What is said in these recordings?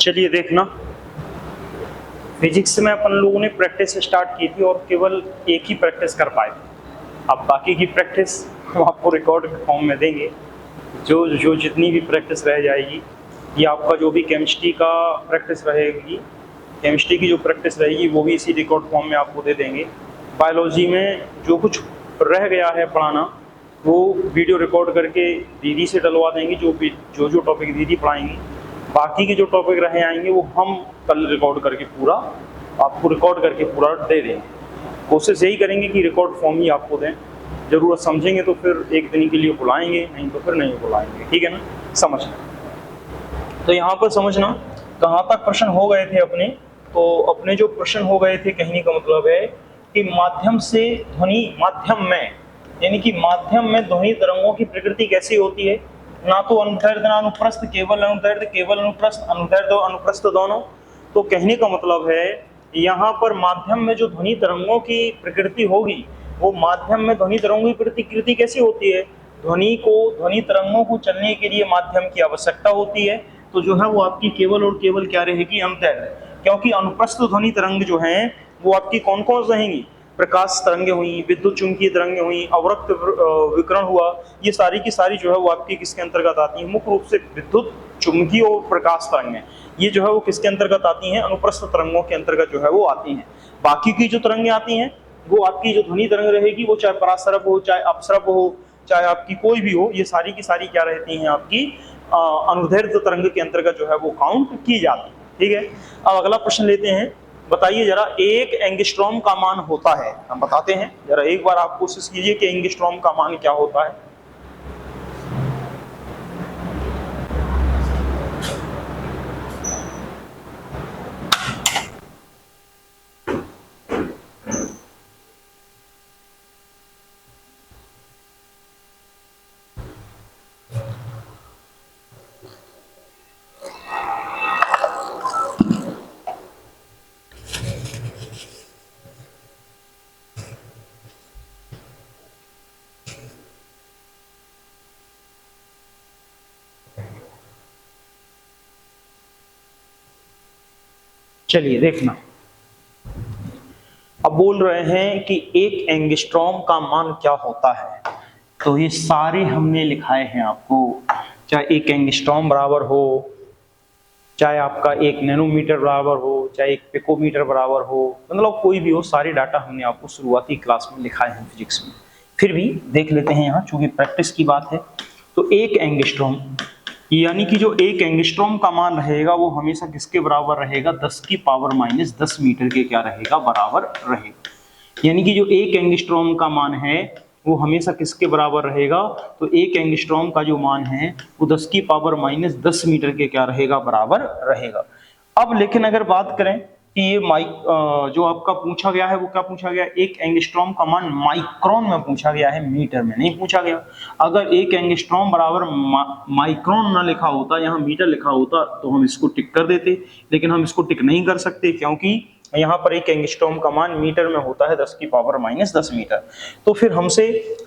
चलिए देखना, फिजिक्स में अपन लोगों ने प्रैक्टिस स्टार्ट की थी और केवल एक ही प्रैक्टिस कर पाए थे। अब बाकी की प्रैक्टिस हम आपको रिकॉर्ड फॉर्म में देंगे। जो जो जितनी भी प्रैक्टिस रह जाएगी, ये आपका जो भी केमिस्ट्री का प्रैक्टिस रहेगी, केमिस्ट्री की जो प्रैक्टिस रहेगी वो भी इसी रिकॉर्ड फॉर्म में आपको दे देंगे। बायोलॉजी में जो कुछ रह गया है पढ़ाना, वो वीडियो रिकॉर्ड करके दीदी से डलवा देंगे। जो टॉपिक दीदी पढ़ाएंगी, बाकी के जो टॉपिक रहे आएंगे वो हम कल रिकॉर्ड करके पूरा आपको रिकॉर्ड करके पूरा दे देंगे। कोशिश यही करेंगे कि रिकॉर्ड फॉर्म ही आपको दें। ज़रूरत समझेंगे तो फिर एक दिन के लिए बुलाएंगे, नहीं तो फिर नहीं बुलाएंगे। ठीक है ना, समझना। तो यहाँ पर समझना कहाँ तक प्रश्न हो गए थे अपने। तो अपने जो प्रश्न हो गए थे, कहने का मतलब है कि माध्यम से ध्वनि, माध्यम में यानी कि माध्यम में ध्वनि तरंगों की प्रकृति कैसी होती है। ना तो अनुदैर्ध्य ना अनुप्रस्थ, केवल अनुदैर्ध्य, केवल अनुप्रस्थ, अनुदैर्ध्य और अनुप्रस्थ दोनों। तो कहने का मतलब है यहाँ पर माध्यम में जो ध्वनि तरंगों की प्रकृति होगी, वो माध्यम में ध्वनि तरंगों की प्रकृति कैसी होती है। ध्वनि तरंगों को चलने के लिए माध्यम की आवश्यकता होती है। तो जो है वो आपकी केवल और केवल क्या रहेगी, अनुदैर्ध्य। क्योंकि अनुप्रस्थ ध्वनि तरंग जो है वो आपकी कौन कौन रहेंगी, प्रकाश तरंगें हुई, विद्युत चुंबकीय तरंगें हुई, अवरक्त विकिरण हुआ, ये सारी की सारी जो है वो आपकी किसके अंतर्गत आती है, मुख्य रूप से विद्युत चुंबकीय और प्रकाश तरंगें, ये जो है वो किसके अंतर्गत आती हैं, अनुप्रस्थ तरंगों के अंतर्गत जो है वो आती हैं। बाकी की जो तरंगें आती हैं वो आपकी जो ध्वनि तरंग रहेगी, वो चाहे परासरप हो, चाहे अपसरप हो, चाहे आपकी कोई भी हो, ये सारी की सारी क्या रहती हैं, आपकी अनुदैर्ध्य तरंग के अंतर्गत जो है वो काउंट की जाती है। ठीक है, अब अगला प्रश्न लेते हैं। बताइए जरा, एक एंगस्ट्रॉम का मान होता है, हम बताते हैं जरा एक बार आप कोशिश कीजिए कि एंगस्ट्रॉम का मान क्या होता है। चलिए देखना, अब बोल रहे हैं कि एक एंगस्ट्रॉम का मान क्या होता है। तो ये सारे हमने लिखाए हैं आपको, चाहे एक एंगस्ट्रॉम बराबर हो, चाहे आपका एक नैनोमीटर बराबर हो, चाहे एक पिकोमीटर बराबर हो, मतलब कोई भी हो, सारे डाटा हमने आपको शुरुआती क्लास में लिखाए हैं फिजिक्स में। फिर भी देख लेते हैं यहाँ, चूंकि प्रैक्टिस की बात है। तो एक एंगस्ट्रॉम यानी कि जो एक एंगस्ट्रॉम का मान रहेगा वो हमेशा किसके बराबर रहेगा, 10⁻⁻10 मीटर के क्या रहेगा, बराबर रहेगा। यानी कि जो एक एंगस्ट्रॉम का मान है वो हमेशा किसके बराबर रहेगा, तो एक एंगस्ट्रॉम का जो मान है वो 10⁻⁻10 मीटर के क्या रहेगा, बराबर रहेगा। अब लेकिन अगर बात करें कि ये जो आपका पूछा गया है वो क्या पूछा गया, एक एंगस्ट्रॉम का मान माइक्रोन में पूछा गया है, मीटर में नहीं पूछा गया। अगर एक एंगस्ट्रॉम बराबर माइक्रोन ना लिखा होता, यहाँ मीटर लिखा होता, तो हम इसको टिक कर देते, लेकिन हम इसको टिक नहीं कर सकते क्योंकि यहाँ पर एक एंगस्ट्रॉम का मान मीटर में होता है 10⁻⁻10 मीटर। तो फिर हमसे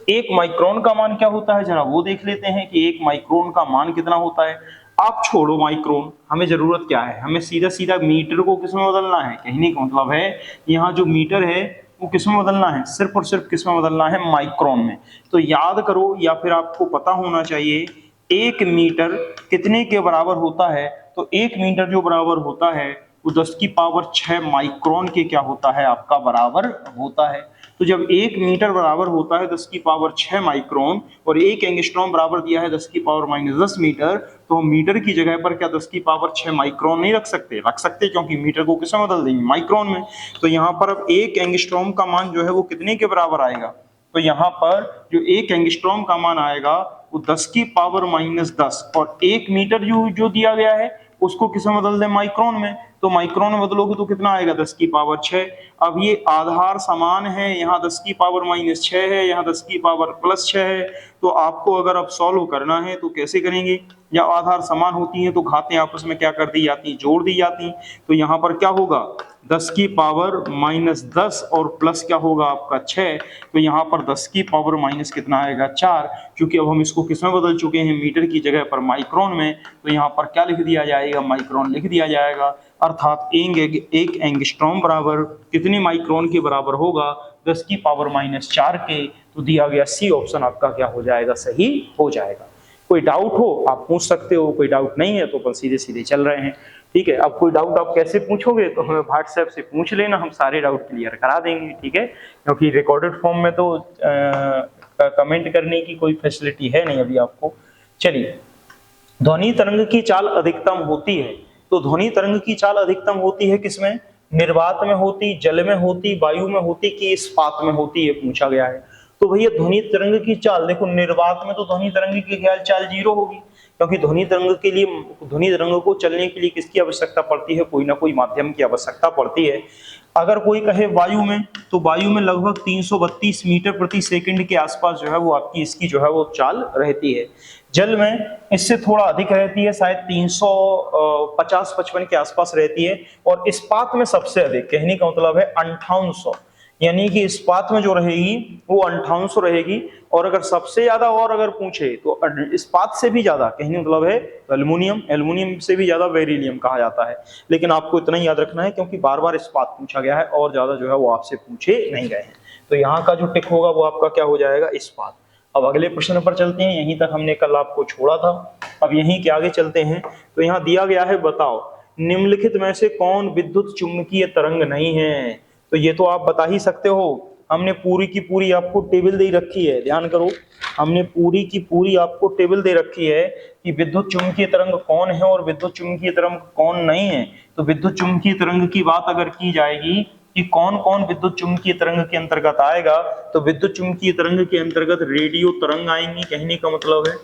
एक माइक्रोन का मान क्या होता है, जरा वो देख लेते हैं कि एक माइक्रोन का मान कितना होता है। आप छोड़ो माइक्रोन, हमें जरूरत क्या है, हमें सीधा सीधा मीटर को किसमें बदलना है। कहने का मतलब है यहाँ जो मीटर है वो किसमें बदलना है, सिर्फ और सिर्फ किसमें बदलना है, माइक्रोन में। तो याद करो, या फिर आपको पता होना चाहिए, एक मीटर कितने के बराबर होता है। तो एक मीटर जो बराबर होता है वो 10⁻6 माइक्रोन के क्या होता है, आपका बराबर होता है। तो जब एक मीटर बराबर होता है 10⁻6 माइक्रोन और एक एंगस्ट्रॉम बराबर दिया है 10⁻⁻10 मीटर, तो हम मीटर की जगह पर क्या 10⁻6 माइक्रोन नहीं रख सकते, रख सकते, क्योंकि मीटर को किसमें बदल देंगे, माइक्रोन में। तो यहाँ पर अब एक एंगस्ट्रॉम का मान जो है वो कितने के बराबर आएगा, तो यहाँ पर जो एक एंगस्ट्रॉम का मान आएगा वो 10⁻⁻10 और एक मीटर जो दिया गया है उसको किसमें बदल दें, माइक्रोन में। तो माइक्रोन में बदलोगे तो कितना आएगा 10 की पावर 6। अब ये आधार समान है, यहाँ 10 की पावर -6 है, यहाँ 10 की पावर +6 है। तो आपको अगर अब सॉल्व करना है तो कैसे करेंगे, या आधार समान होती हैं तो घातें आपस में क्या कर दी जाती, जोड़ दी जाती। तो यहाँ पर क्या होगा 10 की पावर -10 और प्लस क्या होगा आपका 6। तो यहाँ पर 10 की पावर माइनस कितना आएगा 4, क्योंकि अब हम इसको किस में बदल चुके हैं, मीटर की जगह पर माइक्रोन में। तो यहाँ पर क्या लिख दिया जाएगा, माइक्रोन लिख दिया जाएगा। अर्थात एक एंगस्ट्रॉम बराबर कितने माइक्रोन के बराबर होगा, 10 की पावर -4 के। तो दिया गया सी ऑप्शन आपका क्या हो जाएगा, सही हो जाएगा। कोई डाउट हो आप पूछ सकते हो, कोई डाउट नहीं है तो अपन सीधे सीधे चल रहे हैं। ठीक है, अब कोई डाउट आप कैसे पूछोगे तो हमें व्हाट्सएप से पूछ लेना, हम सारे डाउट क्लियर करा देंगे। ठीक है, क्योंकि रिकॉर्डेड फॉर्म में तो कमेंट करने की कोई फैसिलिटी है नहीं अभी आपको। चलिए, ध्वनि तरंग की चाल अधिकतम होती है, तो ध्वनि तरंग की चाल अधिकतम होती है किसमें, निर्वात में होती, जल में होती, वायु में होती कि इस्पात में होती, ये पूछा गया है। तो भैया ध्वनि तरंग की चाल देखो, निर्वात में तो ध्वनि तरंग की चाल 0 होगी, क्योंकि ध्वनि तरंग के लिए, ध्वनि तरंग को चलने के लिए किसकी आवश्यकता पड़ती है, कोई ना कोई माध्यम की आवश्यकता पड़ती है। अगर कोई कहे वायु में, तो वायु में लगभग 332 मीटर प्रति सेकंड के आसपास जो है वो आपकी इसकी जो है वो चाल रहती है। जल में इससे थोड़ा अधिक रहती है, शायद 350-55 के आसपास रहती है। और इस्पात में सबसे अधिक, कहने का मतलब है 5800, यानी कि इस्पात में जो रहेगी वो 5800 रहेगी। और अगर सबसे ज्यादा और अगर पूछे तो इस्पात से भी ज्यादा, कहने मतलब है एल्युमिनियम, एल्युमिनियम से भी ज्यादा बेरिलियम कहा जाता है। लेकिन आपको इतना ही याद रखना है क्योंकि बार बार इस्पात पूछा गया है और ज्यादा जो है वो आपसे पूछे नहीं गए हैं। तो यहाँ का जो टिक होगा वो आपका क्या हो जाएगा, इस्पात। अब अगले प्रश्न पर चलते हैं, यहीं तक हमने कल आपको छोड़ा था, अब यहीं के आगे चलते हैं। तो यहाँ दिया गया है, बताओ निम्नलिखित में से कौन विद्युत चुंबकीय तरंग नहीं है। तो ये तो आप बता ही सकते हो, हमने पूरी की पूरी आपको टेबल दे रखी है, ध्यान करो, हमने पूरी की पूरी आपको टेबल दे रखी है कि विद्युत चुंबकीय तरंग कौन है और विद्युत चुंबकीय तरंग कौन नहीं है। तो विद्युत चुंबकीय तरंग की बात अगर की जाएगी कि कौन कौन विद्युत चुंबकीय तरंग के अंतर्गत आएगा, तो विद्युत चुंबकीय तरंग के अंतर्गत रेडियो तरंग आएंगी। कहने का मतलब है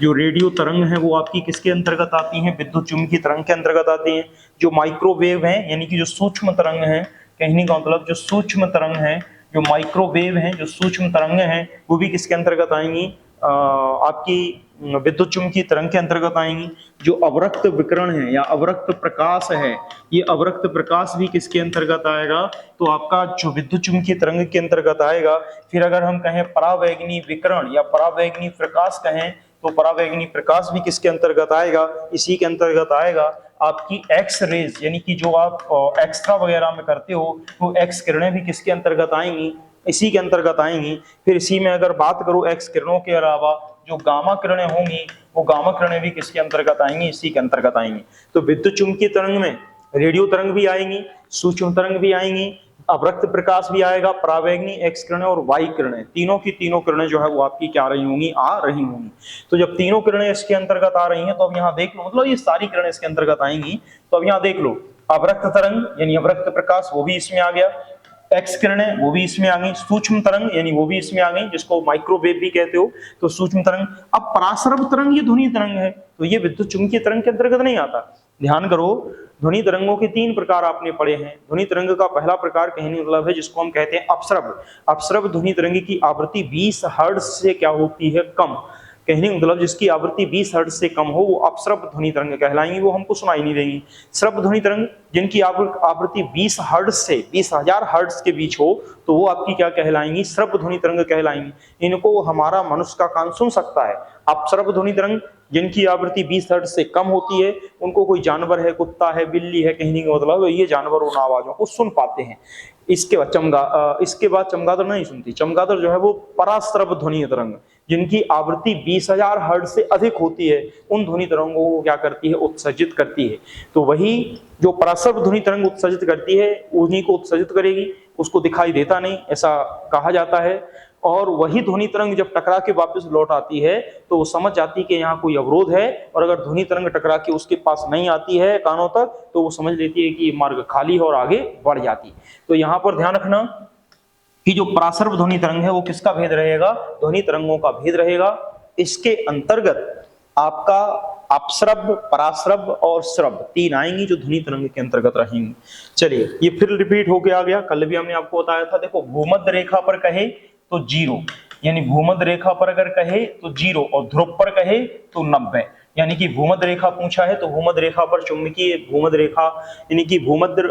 जो रेडियो तरंग है वो आपकी किसके अंतर्गत आती हैं, विद्युत चुंबकीय तरंग के अंतर्गत आती हैं। जो माइक्रोवेव है, यानी कि जो सूक्ष्म तरंग है, कहने का मतलब जो सूक्ष्म तरंग है, जो माइक्रोवेव है, जो सूक्ष्म तरंग है, वो भी किसके अंतर्गत आएंगी, आपकी विद्युत चुंबकीय तरंग के अंतर्गत आएंगी। जो अवरक्त विकिरण है या अवरक्त प्रकाश है, ये अवरक्त प्रकाश भी किसके अंतर्गत आएगा, तो आपका जो विद्युत चुंबकीय तरंग के अंतर्गत आएगा। फिर अगर हम कहें परावैगनी विकिरण या परावैगनी प्रकाश कहें, तो परावैगनी प्रकाश भी किसके अंतर्गत आएगा, इसी के अंतर्गत आएगा। आपकी एक्स रेज, यानी कि जो आप एक्स्ट्रा वगैरह में करते हो, तो एक्स किरणें भी किसके अंतर्गत आएंगी, इसी के अंतर्गत आएंगी। फिर इसी में अगर बात करूं एक्स किरणों के अलावा जो गामा किरणें होंगी, वो गामा किरणें भी किसके अंतर्गत आएंगी, इसी के अंतर्गत आएंगी। तो विद्युत चुंबकीय तरंग में रेडियो तरंग भी आएंगी, सूक्ष्म तरंग भी आएंगी, अवरक्त प्रकाश भी आएगा, परावैगनी, एक्स किरणें और वाई किरणें, तीनों की तीनों किरणें जो है वो आपकी क्या रही होंगी, आ रही होंगी। तो जब तीनों किरणें इसके अंतर्गत आ रही हैं, तो अब यहाँ देख लो, मतलब ये सारी किरणें इसके अंतर्गत आएंगी। तो अब यहाँ देख लो, अवरक्त तरंग यानी अवरक्त प्रकाश वो भी इसमें आ गया, एक्स किरणें वो भी इसमें आ गई, सूक्ष्म तरंग यानी वो भी इसमें आ गई, जिसको माइक्रोवेव भी कहते हो, तो सूक्ष्म तरंग। अब पराश्रव तरंग ये ध्वनि तरंग है, तो ये विद्युत चुंबकीय तरंग के अंतर्गत नहीं आता। ध्यान करो, ध्वनि तरंगों के 3 प्रकार आपने पढ़े हैं। ध्वनि तरंग का पहला प्रकार कहने मतलब है जिसको हम कहते हैं अपस्रव। अपस्रव ध्वनि तरंग की आवृत्ति 20 हर्ट्ज से क्या होती है, कम। कहने मतलब जिसकी आवृत्ति 20 हर्ट्ज से कम हो वो अपस्रव ध्वनि तरंग कहलाएंगी, वो हमको सुनाई नहीं देंगी। श्रव्य ध्वनि तरंग जिनकी आवृत्ति 20 हर्ट्ज से 20,000 हर्ट्ज के बीच हो, तो वो आपकी क्या कहलाएंगी, श्रव्य ध्वनि तरंग कहलाएंगी। इनको हमारा मनुष्य का कान सुन सकता है। अपस्रव ध्वनि तरंग जिनकी आवृत्ति 20 हर्ट्ज से कम होती है, उनको कोई जानवर है, कुत्ता है, बिल्ली है, कहने का मतलब ये जानवर उन आवाजों को सुन पाते हैं। इसके बाद चमगादड़ नहीं सुनती। चमगादड़ जो है वो पराश्रव ध्वनि तरंग जिनकी आवृत्ति 20,000 हर्ट्ज से अधिक होती है, उन ध्वनि तरंगों को क्या करती है, उत्सर्जित करती है। तो वही जो पराश्रव ध्वनि तरंग उत्सर्जित करती है उन्हीं को उत्सर्जित करेगी, उसको दिखाई देता नहीं, ऐसा कहा जाता है। और वही ध्वनि तरंग जब टकरा के वापस लौट आती है तो वो समझ जाती है कि यहाँ कोई अवरोध है, और अगर ध्वनि तरंग टकरा के उसके पास नहीं आती है कानों तक, तो वो समझ लेती है कि ये मार्ग खाली है और आगे बढ़ जाती। तो यहाँ पर ध्यान रखना कि जो पराश्रव ध्वनि तरंग है वो किसका भेद रहेगा, ध्वनि तरंगों का भेद रहेगा। इसके अंतर्गत आपका अपस्रब, परास्रब और स्रब, तीन आएंगी जो ध्वनि तरंग के अंतर्गत रहेंगी। चलिए ये फिर रिपीट होके आ गया, कल भी हमने आपको बताया था। देखो भूमध्य रेखा पर कहे तो 0, यानी भूमध्य रेखा पर अगर कहे तो 0 और ध्रुव पर कहे तो 90, यानी कि भूमध्य रेखा पूछा है तो भूमध्य रेखा पर चुंबकीय भूमध्य रेखा यानी कि भूमध्य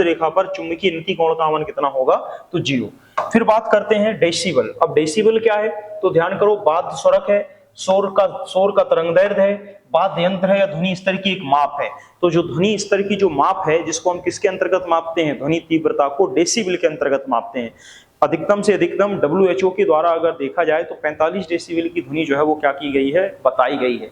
रेखा पर चुंबकीय नीति कोण का मान कितना होगा तो 0। फिर बात करते हैं डेसिबल। अब डेसिबल क्या है तो ध्यान करो, वाद्य स्वरक है, शोर का तरंगदैर्घ्य है, वाद्य यंत्र है या ध्वनि स्तर की एक माप है। तो जो ध्वनि स्तर की जो माप है जिसको हम किसके अंतर्गत मापते हैं, ध्वनि तीव्रता को डेसिबल के अंतर्गत मापते हैं। अधिकतम से अधिकतम WHO के द्वारा अगर देखा जाए तो 45 डेसिबल की ध्वनि जो है वो क्या की गई है, बताई गई है।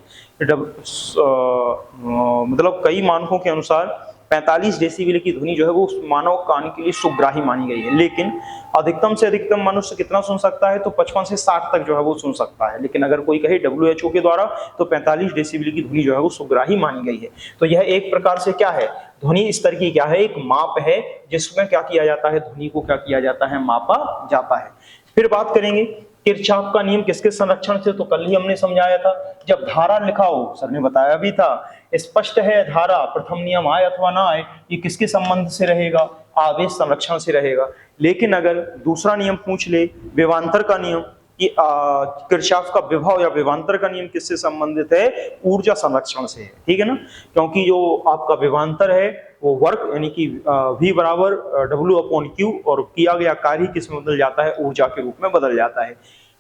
मतलब कई मानकों के अनुसार 45 डेसिबल की ध्वनि जो है वो मानव कान के लिए सुग्राही मानी गई है। लेकिन अधिकतम से अधिकतम मनुष्य कितना सुन सकता है तो 55 से 60 तक जो है वो सुन सकता है। लेकिन अगर कोई कहे WHO के द्वारा तो 45 डेसिबल की ध्वनि जो है वो सुग्राही मानी गई है। तो यह एक प्रकार से क्या है, ध्वनि स्तर की क्या है, एक माप है जिसमें क्या किया जाता है, ध्वनि को क्या किया जाता है, मापा जाता है। फिर बात करेंगे किरचॉफ का नियम किसके संरक्षण से, तो कल ही हमने समझाया था। जब धारा लिखा हो, सर ने बताया भी था, स्पष्ट है धारा, प्रथम नियम आए अथवा ना आए, ये किसके संबंध से रहेगा, आवेश संरक्षण से रहेगा। लेकिन अगर दूसरा नियम पूछ ले, विभवांतर का नियम, कि किरचॉफ का विभव या विभवांतर का नियम किससे संबंधित है, ऊर्जा संरक्षण से है, ठीक है ना। क्योंकि जो आपका विभवांतर है वो वर्क यानी कि V बराबर W/Q और किया गया कार्य किस में बदल जाता है, ऊर्जा के रूप में बदल जाता है।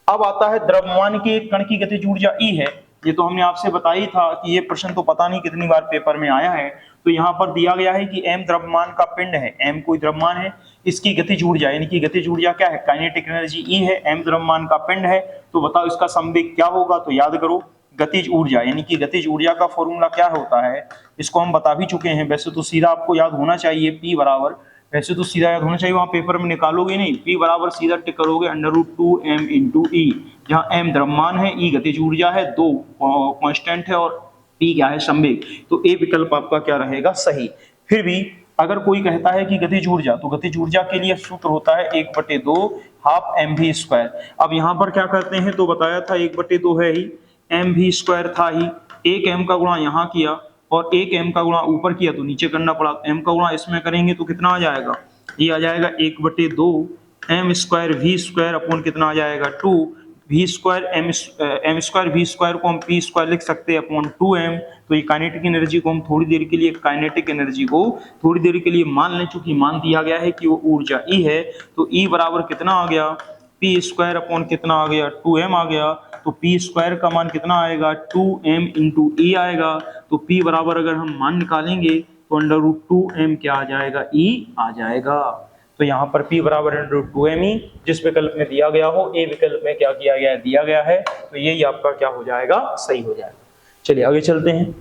अब आता है द्रव्यमान के कण की गतिज ऊर्जा E है। ये तो हमने आपसे बताई था कि ये प्रश्न तो पता नहीं कितनी बार पेपर में आया है। तो यहाँ पर दिया गया है कि m द्रव्यमान का पिंड है, m कोई द्रव्यमान है, इसकी गतिज ऊर्जा यानी कि गतिज ऊर्जा क्या है, काइनेटिक एनर्जी E है, m द्रव्यमान का पिंड है। तो बताओ इसका संवेग क्या होगा, तो याद करो गतिज ऊर्जा यानी कि गतिज ऊर्जा का फॉर्मूला क्या होता है, इसको हम बता भी चुके हैं। वैसे तो सीधा आपको याद होना चाहिए, P बराबर, वैसे तो सीधा याद होना चाहिए, वहां पेपर में निकालोगे नहीं, P बराबर सीधा टिक करोगे √2m × E, जहां m द्रव्यमान है, E गतिज ऊर्जा है, 2 कांस्टेंट है और P क्या है, संवेग। तो A विकल्प आपका क्या रहेगा, सही। फिर भी अगर कोई कहता है कि गतिज ऊर्जा, तो गतिज ऊर्जा के लिए सूत्र होता है 1/2 हाफ mv²। अब यहाँ पर क्या करते हैं, तो बताया था 1/2 है ही, mv² था ही, 1 m का गुणा यहाँ किया और 1 m का गुणा ऊपर किया तो नीचे करना पड़ा। m का गुणा इसमें करेंगे तो कितना आ जाएगा, ये आ जाएगा 1/2 m² v² अपॉन कितना आ जाएगा 2 v² m² v² को हम p² लिख सकते हैं अपॉन 2m। तो ये काइनेटिक एनर्जी को हम थोड़ी देर के लिए, काइनेटिक एनर्जी को थोड़ी देर के लिए मान लें, चूंकि मान दिया गया है कि वो ऊर्जा E है। तो E बराबर कितना आ गया, p² अपॉन कितना आ गया 2m आ गया। तो p² का मान कितना आएगा 2m × E आएगा। तो p बराबर अगर हम मान निकालेंगे तो √2m क्या आ जाएगा, E आ जाएगा। तो यहाँ पर p बराबर √2m जिस विकल्प में दिया गया हो, A विकल्प में क्या किया गया है, दिया गया है। तो यही आपका क्या हो जाएगा, सही हो जाएगा। चलिए आगे चलते हैं,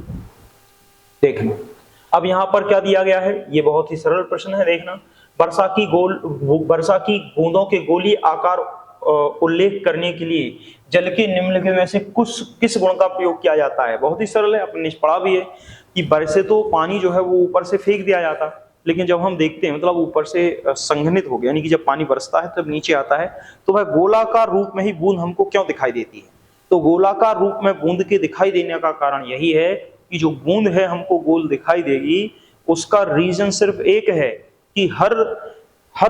देखना अब यहाँ पर क्या दिया गया है, ये बहुत ही सरल प्रश्न है, देखना। वर्षा की बूंदों के गोलीय आकार उल्लेख करने के लिए जल के निम्नलिखित में से किस गुण का प्रयोग किया जाता है। बहुत ही सरल है, आपने पढ़ा भी है कि वैसे तो पानी जो है वो ऊपर से फेंक दिया जाता है, लेकिन जब हम देखते हैं मतलब ऊपर से संघनित हो गया, यानी कि जब पानी बरसता है तब नीचे आता है तो वह गोलाकार रूप में ही बूंद हमको क्यों दिखाई देती है। तो गोलाकार रूप में बूंद के दिखाई देने का कारण यही है कि जो बूंद है हमको गोल दिखाई देगी, उसका रीजन सिर्फ एक है कि हर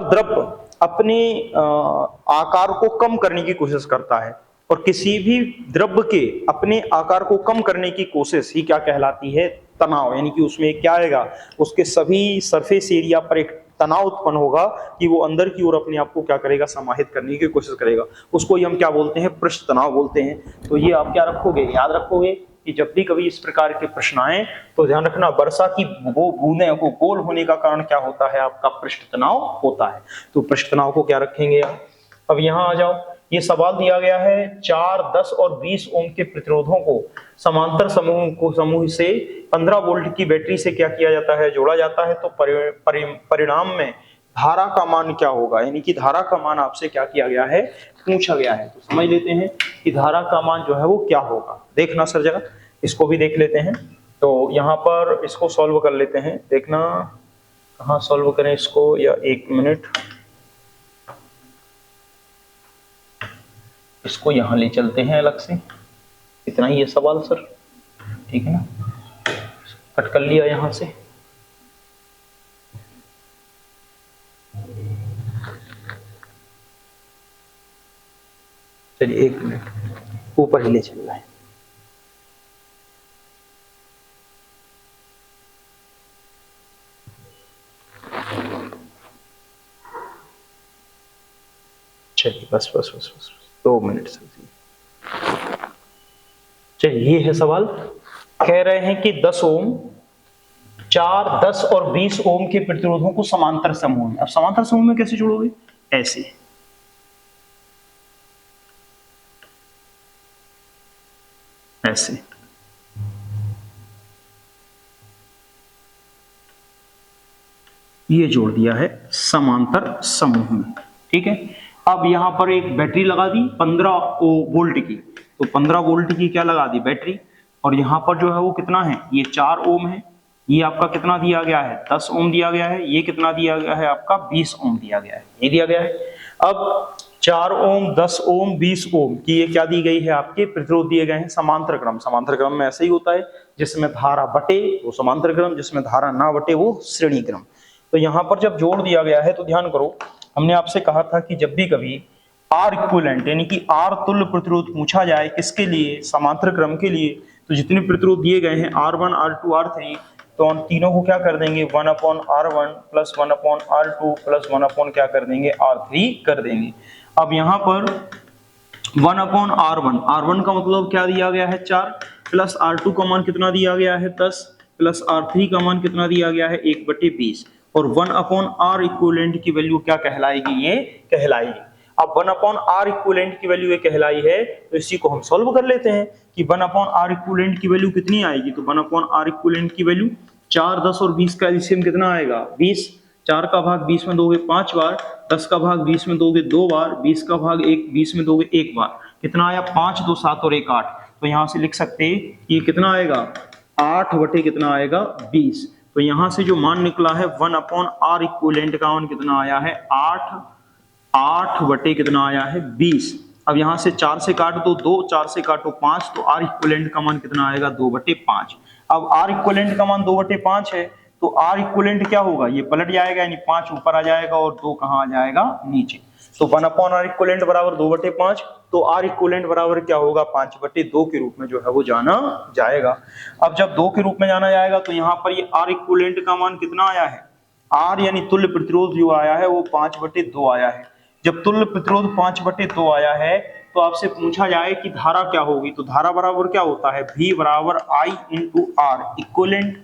द्रव्य अपने आकार को कम करने की कोशिश करता है, और किसी भी द्रव्य के अपने आकार को कम करने की कोशिश ही क्या कहलाती है, तनाव। यानी कि उसमें क्या आएगा, उसके सभी सरफेस एरिया पर एक तनाव उत्पन्न होगा कि वो अंदर की ओर अपने आप को क्या करेगा, समाहित करने की कोशिश करेगा। उसको ही हम क्या बोलते हैं, पृष्ठ तनाव बोलते हैं। तो ये आप क्या रखोगे, याद रखोगे कि जब भी कभी इस प्रकार के प्रश्न आए तो ध्यान रखना, वर्षा की वो बूंदें को गोल होने का कारण क्या होता है, आपका पृष्ठ तनाव होता है। तो पृष्ठ तनाव को क्या रखेंगे आप। अब यहाँ आ जाओ, ये सवाल दिया गया है 4, 10 और 20 ओम के प्रतिरोधों को समांतर समूह से 15 वोल्ट की बैटरी से क्या किया जाता है, जोड़ा जाता है। तो परिणाम में धारा का मान क्या होगा, यानी कि धारा का मान आपसे क्या किया गया है, पूछा गया है। तो समझ लेते हैं कि धारा का मान जो है वो क्या होगा। देखना सर जरा, इसको भी देख लेते हैं। तो यहाँ पर इसको सॉल्व कर लेते हैं, देखना कहाँ सॉल्व करें इसको, या 1 मिनट, इसको यहाँ ले चलते हैं अलग से। इतना ही है सवाल सर, ठीक है ना, कट कर लिया यहां से। चलिए 1 मिनट ऊपर ही ले चल रहा है। चलिए बस बस बस बस 2 मिनट से। चलिए ये है सवाल, कह रहे हैं कि 10 ओम, 4, 10 और 20 ओम के प्रतिरोधों को समांतर समूह में, अब समांतर समूह में कैसे जोड़ोगे, ऐसे, ऐसे, ये जोड़ दिया है समांतर समूह में, ठीक है। अब यहां पर एक बैटरी लगा दी 15 वोल्ट की, तो 15 वोल्ट की क्या लगा दी, बैटरी, और यहां पर जो है वो कितना है, ये 4 ओम है, ये आपका कितना दिया गया है, 10 ओम दिया गया है, ये कितना दिया गया है आपका 20 ओम दिया गया है, ये दिया गया है। अब 4 ओम, 10 ओम, 20 ओम की ये क्या दी गई है, आपके प्रतिरोध दिए गए हैं समांतर क्रम। समांतर क्रम में ऐसे ही होता है, जिसमें धारा बटे वो समांतर क्रम, जिसमें धारा ना बटे वो श्रेणी क्रम। तो यहां पर जब जोड़ दिया गया है तो ध्यान करो, हमने आपसे कहा था कि जब भी कभी आर इक्विवेलेंट यानी कि आर तुल्य प्रतिरोध पूछा जाए किसके लिए, समांतर क्रम के लिए, तो जितने प्रतिरोध दिए गए हैं R1, R2, R3, तो उन तीनों को क्या कर देंगे 1/R1 प्लस 1/R2 प्लस 1 क्या कर देंगे R3 कर देंगे। अब यहाँ पर 1/R1, R1 का मतलब क्या दिया गया है 4, प्लस R2 का मान कितना दिया गया है 10, प्लस R3 का मान कितना दिया गया है 1/20, और 1/R इक्विवेलेंट की वैल्यू क्या कहलाएगी, ये कहलाएगी। अब 1/R इक्विवेलेंट की वैल्यू ये कहलाई है, तो इसी को हम सॉल्व कर लेते हैं कि 1/R इक्विवेलेंट की वैल्यू कितनी आएगी, तो 1/R इक्विवेलेंट की वैल्यू 4, 10 और 20 का एलसीएम कितना आएगा 20, 4 का भाग 20 में दोगे 5 बार, 10 का भाग 20 में दोगे 2 बार, 20 का भाग 20 में दोगे 1 बार, कितना आया 5, 2, 7 और 1, 8। तो यहां से लिख सकते हैं कि कितना आएगा 8 बटे कितना आएगा 20। तो यहां से जो मान निकला है 1/R इक्विवेलेंट का मान कितना आया है 8 बटे कितना आया है 20। अब यहां से 4 से काट दो 2, 4 से काटो 5, तो R इक्विवेलेंट का मान कितना आएगा 2/5। अब R इक्विवेलेंट का मान 2/5 है, तो R इक्विवेलेंट क्या होगा, ये पलट जाएगा, यानी 5 ऊपर आ जाएगा और 2 कहां आ जाएगा नीचे। तो 1/R इक्विवेलेंट बराबर 2/5, तो R इक्विवेलेंट बराबर क्या होगा 5/2 के रूप में जो है वो जाना जाएगा। अब जब 2 के रूप में जाना जाएगा तो यहाँ पर ये R इक्विवेलेंट का मान कितना आया है, R यानी तुल्य प्रतिरोध जो आया है वो 5/2 आया है। जब तुल्य प्रतिरोध 5/2 आया है तो आपसे पूछा जाए कि धारा क्या होगी, तो धारा बराबर क्या होता है V बराबर I इंटू R इक्विवेलेंट।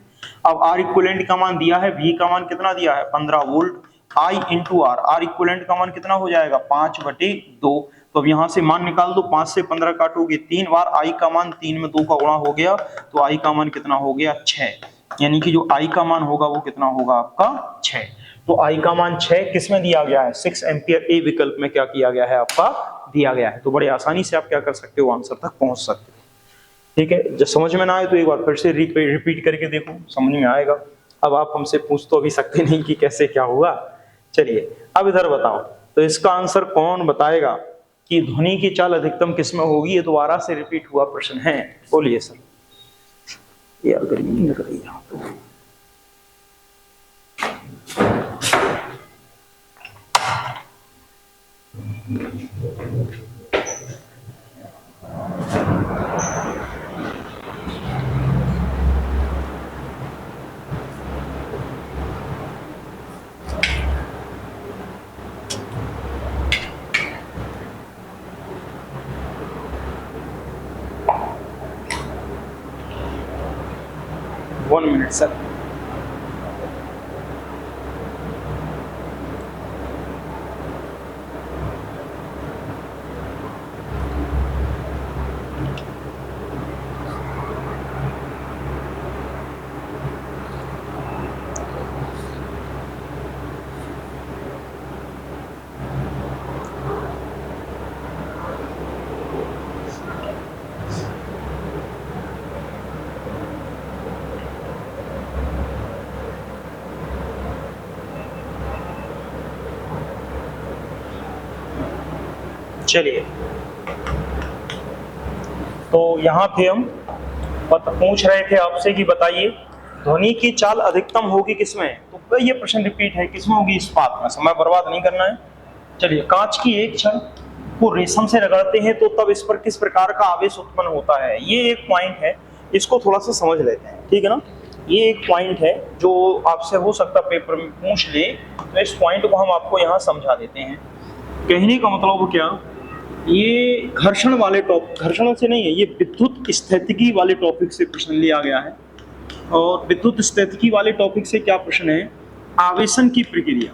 अब R इक्विवेलेंट का मान दिया है, V का मान कितना दिया है 15 volt, I into R, R equivalent का मान कितना हो जाएगा 5/2। तो अब यहां से मान निकाल दो, 5 से 15 काटोगे 3 बार, I का मान 3 में 2 का गुणा हो गया, तो I का मान कितना हो गया 6, यानी कि जो I का मान होगा वो कितना होगा आपका 6। तो I का मान 6 किसमें दिया गया है 6 एम्पियर, ए विकल्प में क्या किया गया है आपका दिया गया है। तो बड़े आसानी से आप क्या कर सकते हो आंसर तक पहुंच सकते हो, ठीक है। जब समझ में ना आए तो एक बार फिर से रिपीट करके देखो, समझ में आएगा। अब आप हमसे पूछ तो अभी सकते नहीं कि कैसे क्या हुआ। चलिए अब इधर बताओ, तो इसका आंसर कौन बताएगा कि ध्वनि की चाल अधिकतम किसमें होगी, ये दोबारा से रिपीट हुआ प्रश्न है, बोलिए सर। यार गर्मी नहीं लग रही यहाँ तो। One minute, sir. चलिए तो यहाँ थे हम, पूछ रहे थे आपसे कि बताइए ध्वनि की चाल अधिकतम होगी किसमें, तो ये प्रश्न रिपीट है, किसमें होगी? इस्पात में। समय बर्बाद नहीं करना है। चलिए, कांच की एक छड़ को रेशम से रगड़ते हैं तो तब इस पर किस प्रकार का आवेश उत्पन्न होता है? ये एक पॉइंट है, इसको थोड़ा सा समझ लेते हैं, ठीक है ना। ये एक पॉइंट है जो आपसे हो सकता पेपर में पूछ ले, तो इस पॉइंट को हम आपको यहाँ समझा देते हैं। कहने का मतलब क्या, ये घर्षण वाले घर्षण से नहीं है, ये विद्युत स्थितिकी वाले टॉपिक से प्रश्न लिया गया है। और विद्युत स्थितिकी वाले टॉपिक से क्या प्रश्न है? आवेशन की प्रक्रिया,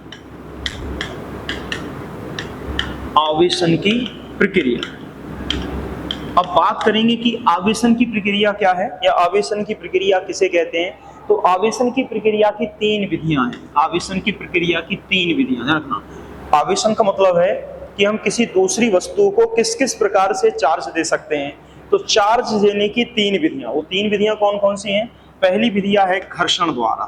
आवेशन की प्रक्रिया। अब बात करेंगे कि आवेशन की प्रक्रिया क्या है या आवेशन की प्रक्रिया किसे कहते हैं। तो आवेशन की प्रक्रिया की 3 विधियां हैं। आवेशन की प्रक्रिया की 3 विधियां, ध्यान रखना। आवेशन का मतलब है कि हम किसी दूसरी वस्तु को किस किस प्रकार से चार्ज दे सकते हैं। तो चार्ज देने की 3 विधियां, वो 3 विधियां कौन कौन सी हैं? पहली विधियां है घर्षण द्वारा।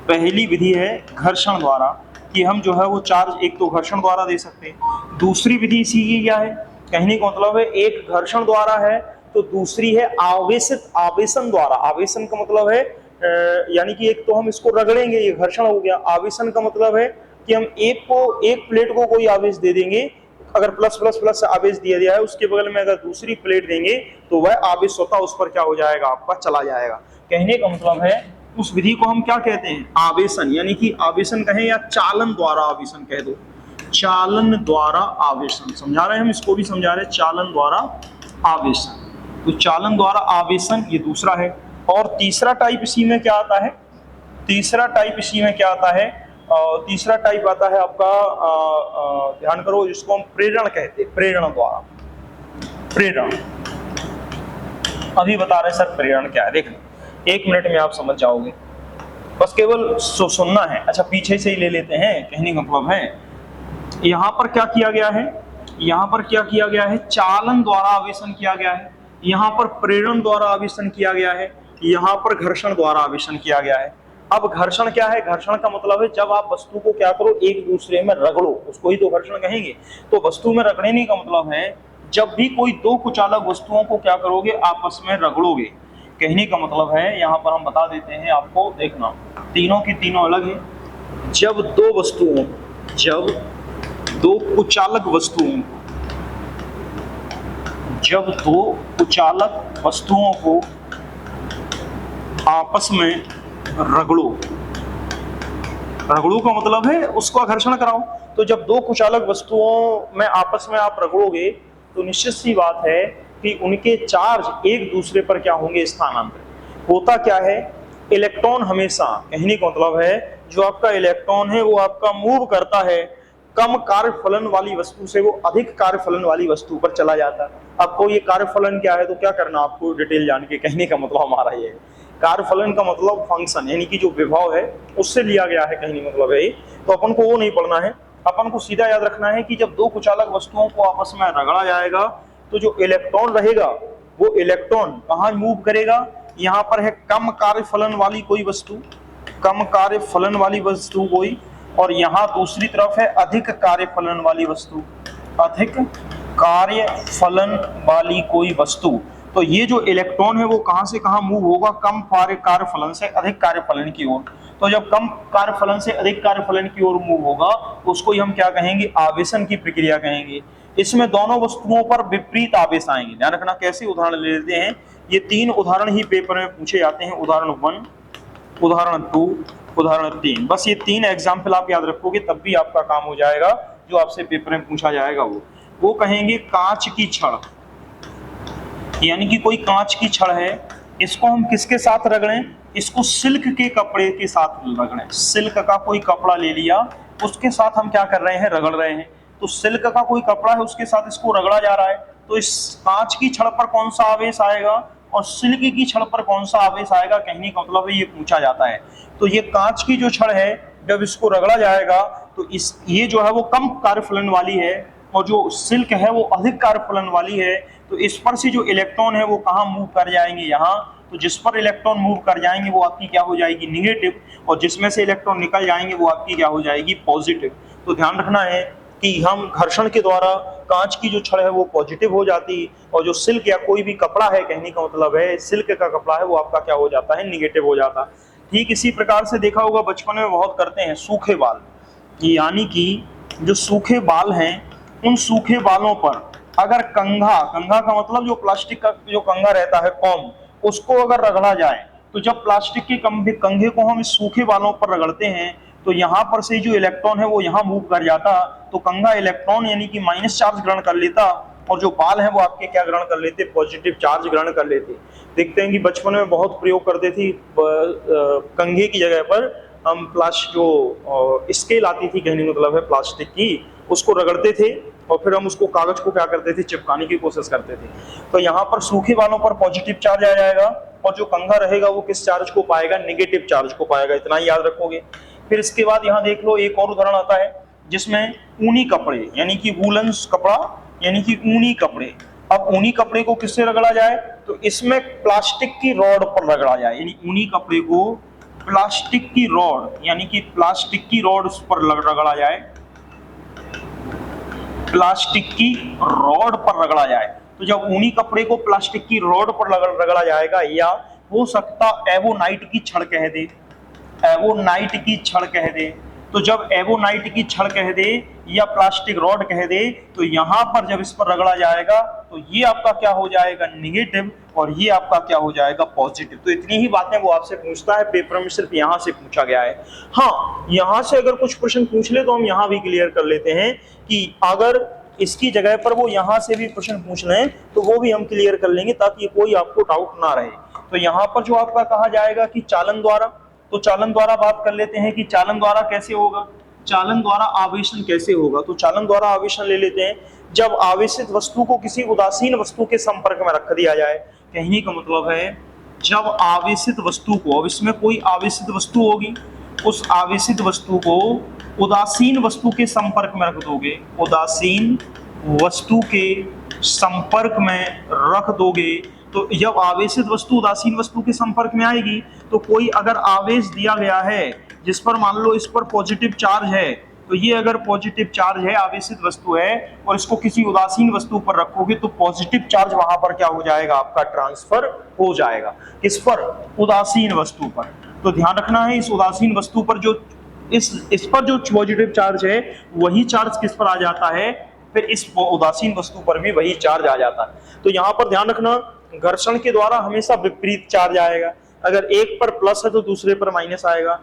पहली विधि है घर्षण द्वारा, कि हम जो है वो चार्ज एक तो घर्षण द्वारा दे सकते हैं। दूसरी विधि इसी की क्या है? कहने का मतलब है एक घर्षण द्वारा है, तो दूसरी है आवेशन द्वारा। आवेशन का मतलब है यानी कि एक तो हम इसको रगड़ेंगे, ये घर्षण हो गया। आवेशन का मतलब है कि हम एक प्लेट को कोई आवेश दे देंगे, अगर प्लस प्लस प्लस आवेश दिया गया है, उसके बगल में अगर दूसरी प्लेट देंगे तो वह आवेश स्वतः उस पर क्या हो जाएगा? आपका चला जाएगा। कहने का मतलब है उस विधि को हम क्या कहते हैं? आवेशन, यानी कि आवेशन कहें या चालन द्वारा आवेशन कह दो। चालन द्वारा आवेशन समझा रहे हैं हम, इसको भी समझा रहे हैं, चालन द्वारा आवेशन। तो चालन द्वारा आवेशन ये दूसरा है। और तीसरा टाइप इसी में क्या आता है? तीसरा टाइप इसी में क्या आता है? तीसरा टाइप आता है आपका, ध्यान करो, जिसको हम प्रेरण कहते हैं, प्रेरण द्वारा। प्रेरण अभी बता रहे सर प्रेरण क्या है, देख 1 मिनट में आप समझ जाओगे, बस केवल सुनना है। अच्छा, पीछे से ही ले लेते हैं। कहने का मतलब है यहाँ पर क्या किया गया है? यहाँ पर क्या किया गया है? चालन द्वारा आवेशन किया गया है। यहाँ पर प्रेरण द्वारा आवेशन किया गया है। यहाँ पर घर्षण द्वारा आवेशन किया गया है। अब घर्षण क्या है? घर्षण का मतलब है जब आप वस्तु को क्या करो, एक दूसरे में रगड़ो, उसको ही तो घर्षण कहेंगे। तो वस्तु में रगड़ने का मतलब है जब भी कोई 2 कुचालक वस्तुओं को क्या करोगे? आपस में रगड़ोगे। कहने का मतलब है यहाँ पर हम बता देते हैं आपको, देखना, तीनों की तीनों अलग है। जब 2 वस्तुओं, जब 2 कुचालक वस्तुओं, जब 2 कुचालक वस्तुओं को आपस में रगड़ो, रगड़ो का मतलब है उसको घर्षण कराओ। तो जब 2 कुचालक वस्तुओं में आपस में आप रगड़ोगे तो निश्चित सी बात है कि उनके चार्ज एक दूसरे पर क्या होंगे? स्थानांतरित। होता क्या है? इलेक्ट्रॉन हमेशा, कहने का मतलब है जो आपका इलेक्ट्रॉन है वो आपका मूव करता है, कम कार्यफलन वाली वस्तु से वो अधिक कार्यफलन वाली वस्तु पर चला जाता है। आपको ये कार्यफलन क्या है तो क्या करना आपको डिटेल जान के, कहने का मतलब हमारा ये है। कार्यफलन का मतलब फंक्शन, यानी कि जो विभव है उससे लिया गया है, कहने का मतलब है। तो अपन को वो नहीं पढ़ना है, अपन को सीधा याद रखना है कि जब 2 कुचालक वस्तुओं को आपस में रगड़ा जाएगा तो जो इलेक्ट्रॉन रहेगा वो इलेक्ट्रॉन कहाँ मूव करेगा? यहाँ पर है कम कार्यफलन वाली कोई वस्तु, कम कार्यफलन वाली वस्तु कोई, और यहाँ दूसरी तरफ है अधिक कार्यफलन वाली वस्तु, अधिक कार्यफलन वाली कोई वस्तु। तो ये जो इलेक्ट्रॉन है वो कहाँ से कहाँ मूव होगा? कम कार्यफलन से अधिक कार्यफलन की ओर। तो जब कम कार्यफलन से अधिक कार्यफलन की ओर मूव होगा उसको ही हम क्या कहेंगे? आवेशन की प्रक्रिया कहेंगे। इसमें दोनों वस्तुओं पर विपरीत आवेश आएंगे। ध्यान रखना, कैसे उदाहरण ले लेते हैं। ये 3 उदाहरण ही पेपर में पूछे जाते हैं, उदाहरण 1, उदाहरण 2, उदाहरण 3। बस ये 3 एग्जाम्पल आप याद रखोगे तब भी आपका काम हो जाएगा। जो आपसे पेपर में पूछा जाएगा वो कहेंगे कांच की छड़, यानी कि कोई कांच की छड़ है, इसको हम किसके साथ रगड़ें? इसको सिल्क के कपड़े के साथ रगड़ें। सिल्क का कोई कपड़ा ले लिया, उसके साथ हम क्या कर रहे हैं? रगड़ रहे हैं। तो सिल्क का कोई कपड़ा है, उसके साथ इसको रगड़ा जा रहा है। तो इस कांच की छड़ पर कौन सा आवेश आएगा और सिल्क की छड़ पर कौन सा आवेश आएगा? कहने का मतलब है ये पूछा जाता है। तो ये कांच की जो छड़ है, जब इसको रगड़ा जाएगा तो ये जो है वो कम कार्यफलन वाली है, और जो सिल्क है वो अधिक कार्यफलन वाली है। तो इस पर से जो इलेक्ट्रॉन है वो कहाँ मूव कर जाएंगे? यहाँ। तो जिस पर इलेक्ट्रॉन मूव कर जाएंगे वो आपकी क्या हो जाएगी? निगेटिव, और जिसमें से इलेक्ट्रॉन निकल जाएंगे वो आपकी क्या हो जाएगी? पॉजिटिव। तो ध्यान रखना है कि हम घर्षण के द्वारा कांच की जो छड़ है वो पॉजिटिव हो जाती और जो सिल्क या कोई भी कपड़ा है, कहने का मतलब है सिल्क का कपड़ा है, वो आपका क्या हो जाता है, निगेटिव हो जाता। ठीक इसी प्रकार से देखा होगा बचपन में बहुत करते हैं सूखे बाल, यानी कि जो सूखे बाल हैं उन सूखे बालों पर अगर कंघा, कंघा का मतलब जो प्लास्टिक का जो कंघा रहता है कॉम, उसको अगर रगड़ा जाए तो जब प्लास्टिक के कंघे को हम इस सूखे बालों पर रगड़ते हैं तो यहाँ पर से जो इलेक्ट्रॉन है वो यहाँ मूव कर जाता, तो कंघा इलेक्ट्रॉन यानी कि माइनस चार्ज ग्रहण कर लेता और जो बाल है वो आपके क्या ग्रहण कर लेते, पॉजिटिव चार्ज ग्रहण कर लेते। देखते हैं कि बचपन में बहुत प्रयोग करते थे, कंघे की जगह पर हम प्लास्टिक जो स्केल आती थी, कहने का मतलब है प्लास्टिक की, उसको रगड़ते थे और फिर हम उसको कागज को क्या करते थे, चिपकाने की कोशिश करते थे। तो यहाँ पर सूखे बालों पर पॉजिटिव चार्ज आ जाएगा और जो कंघा रहेगा वो किस चार्ज को पाएगा, निगेटिव चार्ज को पाएगा, इतना ही याद रखोगे। फिर इसके बाद यहाँ देख लो एक और उदाहरण आता है जिसमें ऊनी कपड़े यानी कि वूलन कपड़ा यानी कि ऊनी कपड़े। अब ऊनी कपड़े को किससे रगड़ा जाए, तो इसमें प्लास्टिक की रॉड पर रगड़ा जाए, यानी ऊनी कपड़े को प्लास्टिक की रॉड यानी कि प्लास्टिक की रॉड पर रगड़ा जाए, प्लास्टिक की रॉड पर रगड़ा जाए। तो जब ऊनी कपड़े को प्लास्टिक की रॉड पर रगड़ा जाएगा, या हो सकता एवोनाइट की छड़ कह दे, एवोनाइट की छड़ कह दे, तो जब एवोनाइट की छड़ कह दे या प्लास्टिक रॉड कह दे तो यहां पर जब इस पर रगड़ा जाएगा तो ये आपका क्या हो जाएगा, निगेटिव, और ये आपका क्या हो जाएगा, पॉजिटिव। तो इतनी ही बातें वो आपसे पूछता है, पेपर में सिर्फ यहां से पूछा गया है। हाँ, यहां से अगर कुछ प्रश्न पूछ ले तो हम यहां भी क्लियर कर लेते हैं कि अगर इसकी जगह पर वो यहां से भी प्रश्न पूछ लें तो वो भी हम क्लियर कर लेंगे ताकि कोई आपको डाउट ना रहे। तो यहाँ पर जो आपका कहा जाएगा कि चालन द्वारा, तो चालन द्वारा बात कर लेते हैं कि चालन द्वारा कैसे होगा, चालन द्वारा आवेशन कैसे होगा। तो चालन द्वारा आवेशन ले लेते हैं, जब आवेशित वस्तु को किसी उदासीन वस्तु के संपर्क में रख दिया जाए, कहने का मतलब है जब आवेशित वस्तु को, अब इसमें कोई आवेशित वस्तु होगी, उस आवेशित वस्तु को उदासीन वस्तु के संपर्क में रख दोगे, उदासीन वस्तु के संपर्क में रख दोगे, तो जब आवेशित वस्तु उदासीन वस्तु के संपर्क में आएगी तो कोई अगर आवेश दिया गया है जिस पर मान लो इस पर पॉजिटिव चार्ज है, तो ये अगर पॉजिटिव चार्ज है, आवेशित वस्तु है और इसको किसी उदासीन वस्तु पर रखोगे तो पॉजिटिव चार्ज वहां पर क्या हो जाएगा, आपका ट्रांसफर हो जाएगा। किस पर, उदासीन वस्तु पर। तो ध्यान रखना है इस उदासीन वस्तु पर जो इस पर जो पॉजिटिव चार्ज है वही चार्ज किस पर आ जाता है, फिर इस उदासीन वस्तु पर भी वही चार्ज आ जाता है। तो यहाँ पर ध्यान रखना, घर्षण के द्वारा हमेशा विपरीत चार्ज आएगा, अगर एक पर प्लस है तो दूसरे पर माइनस आएगा।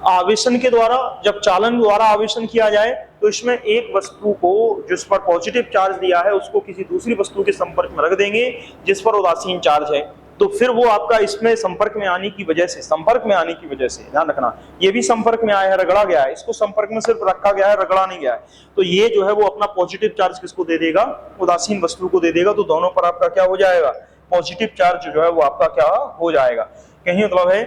आवेशन के द्वारा, जब चालन द्वारा आवेशन किया जाए तो इसमें एक वस्तु को जिस पर पॉजिटिव चार्ज दिया है उसको किसी दूसरी वस्तु के संपर्क में रख देंगे जिस पर उदासीन चार्ज है, तो फिर वो आपका इसमें संपर्क में आने की वजह से, संपर्क में आने की वजह से ध्यान रखना, ये भी संपर्क में आया है, रगड़ा गया है, इसको संपर्क में सिर्फ रखा गया है, रगड़ा नहीं गया है, तो ये जो है वो अपना पॉजिटिव चार्ज किसको दे देगा, उदासीन वस्तु को दे देगा। तो दोनों पर आपका क्या हो जाएगा, पॉजिटिव चार्ज जो है वो आपका क्या हो जाएगा। कहीं मतलब है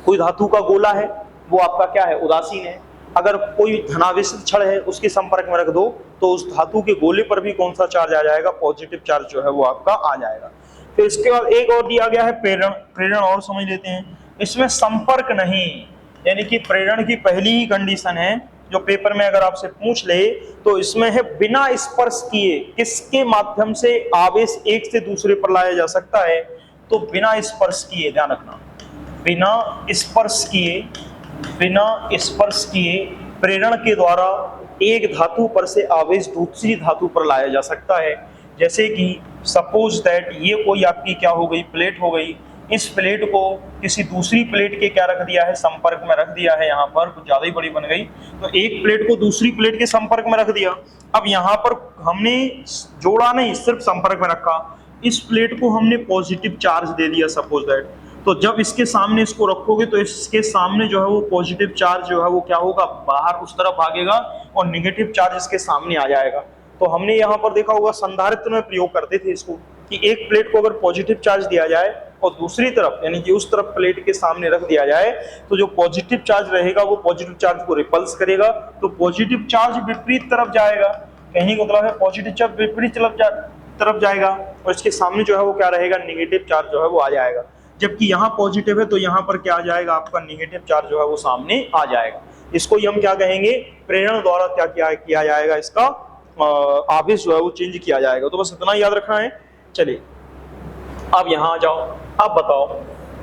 कोई धातु का गोला है वो आपका क्या है, उदासीन है, अगर कोई धनावेशित छड़ है उसके संपर्क में रख दो तो उस धातु के गोले पर भी कौन सा चार्ज आ जाएगा, पॉजिटिव चार्ज जो है वो आपका आ जाएगा। फिर इसके बाद एक और दिया गया है प्रेरण, प्रेरण और समझ लेते हैं। इसमें संपर्क नहीं, यानी कि प्रेरण की पहली ही कंडीशन है जो पेपर में अगर आपसे पूछ ले तो इसमें है बिना स्पर्श किए किसके माध्यम से आवेश एक से दूसरे पर लाया जा सकता है, तो बिना स्पर्श किए, ध्यान रखना, बिना स्पर्श किए, बिना स्पर्श किए प्रेरण के द्वारा एक धातु पर से आवेश दूसरी धातु पर लाया जा सकता है। जैसे कि सपोज दैट ये कोई आपकी क्या हो गई, प्लेट हो गई, इस प्लेट को किसी दूसरी प्लेट के क्या रख दिया है, संपर्क में रख दिया है, यहाँ पर कुछ ज्यादा ही बड़ी बन गई, तो एक प्लेट को दूसरी प्लेट के संपर्क में रख दिया। अब यहाँ पर हमने जोड़ा नहीं, सिर्फ संपर्क में रखा, इस प्लेट को हमने पॉजिटिव चार्ज दे दिया सपोज दैट, तो जब इसके सामने इसको रखोगे तो इसके सामने जो है वो पॉजिटिव चार्ज जो है वो क्या होगा, बाहर उस तरफ भागेगा और नेगेटिव चार्ज इसके सामने आ जाएगा। तो हमने यहाँ पर देखा होगा संधारित्र में प्रयोग करते थे इसको कि एक प्लेट को अगर पॉजिटिव चार्ज दिया जाए और दूसरी तरफ यानी कि उस तरफ प्लेट के सामने रख दिया जाए तो जो पॉजिटिव चार्ज रहेगा वो पॉजिटिव चार्ज को रिपल्स करेगा, तो पॉजिटिव चार्ज विपरीत तरफ जाएगा, कहीं को मतलब है पॉजिटिव चार्ज विपरीत तरफ जाएगा और इसके सामने जो है वो क्या रहेगा, नेगेटिव चार्ज जो है वो आ जाएगा। जबकि यहाँ पॉजिटिव है तो यहाँ पर क्या आ जाएगा, आपका नेगेटिव चार्ज जो है वो सामने आ जाएगा। इसको ही हम क्या कहेंगे, प्रेरण द्वारा क्या किया जाएगा, इसका आवेश जो है वो चेंज किया जाएगा। तो बस इतना याद रखना है। चलिए अब यहां आ जाओ। अब बताओ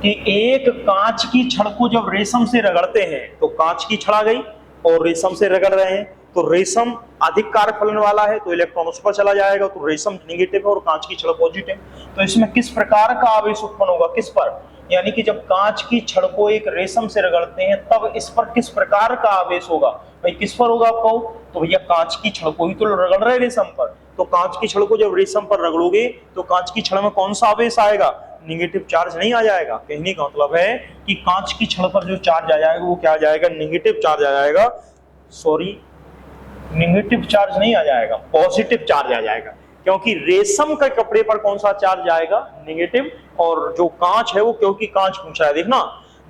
कि एक कांच की छड़ को जब रेशम से रगड़ते हैं, तो कांच की छड़ आ गई और रेशम से रगड़ रहे हैं, तो रेशम अधिक कार्य फलन वाला है तो इलेक्ट्रॉन उस पर चला जाएगा, तो रेशम नेगेटिव है और कांच की छड़ पॉजिटिव। तो इसमें किस प्रकार का आवेश उत्पन्न होगा, किस पर, यानी कि जब कांच की छड़ को एक रेशम से रगड़ते हैं तब इस पर किस प्रकार का आवेश होगा। भाई किस पर होगा आप कहो, तो भैया कांच की छड़ को ही तो रगड़ रहे रेशम पर, तो कांच की छड़ को जब रेशम पर रगड़ोगे तो कांच की छड़ में कौन सा आवेश आएगा, नेगेटिव चार्ज नहीं आ जाएगा। कहने का मतलब है कि कांच की छड़ पर जो चार्ज आ जाएगा वो क्या आ जाएगा, नेगेटिव चार्ज आ जाएगा, सॉरी नेगेटिव चार्ज नहीं आ जाएगा, पॉजिटिव चार्ज आ जाएगा, क्योंकि रेशम के कपड़े पर कौन सा चार्ज आएगा, नेगेटिव, और जो कांच है वो, क्योंकि कांच पूछा है, देखना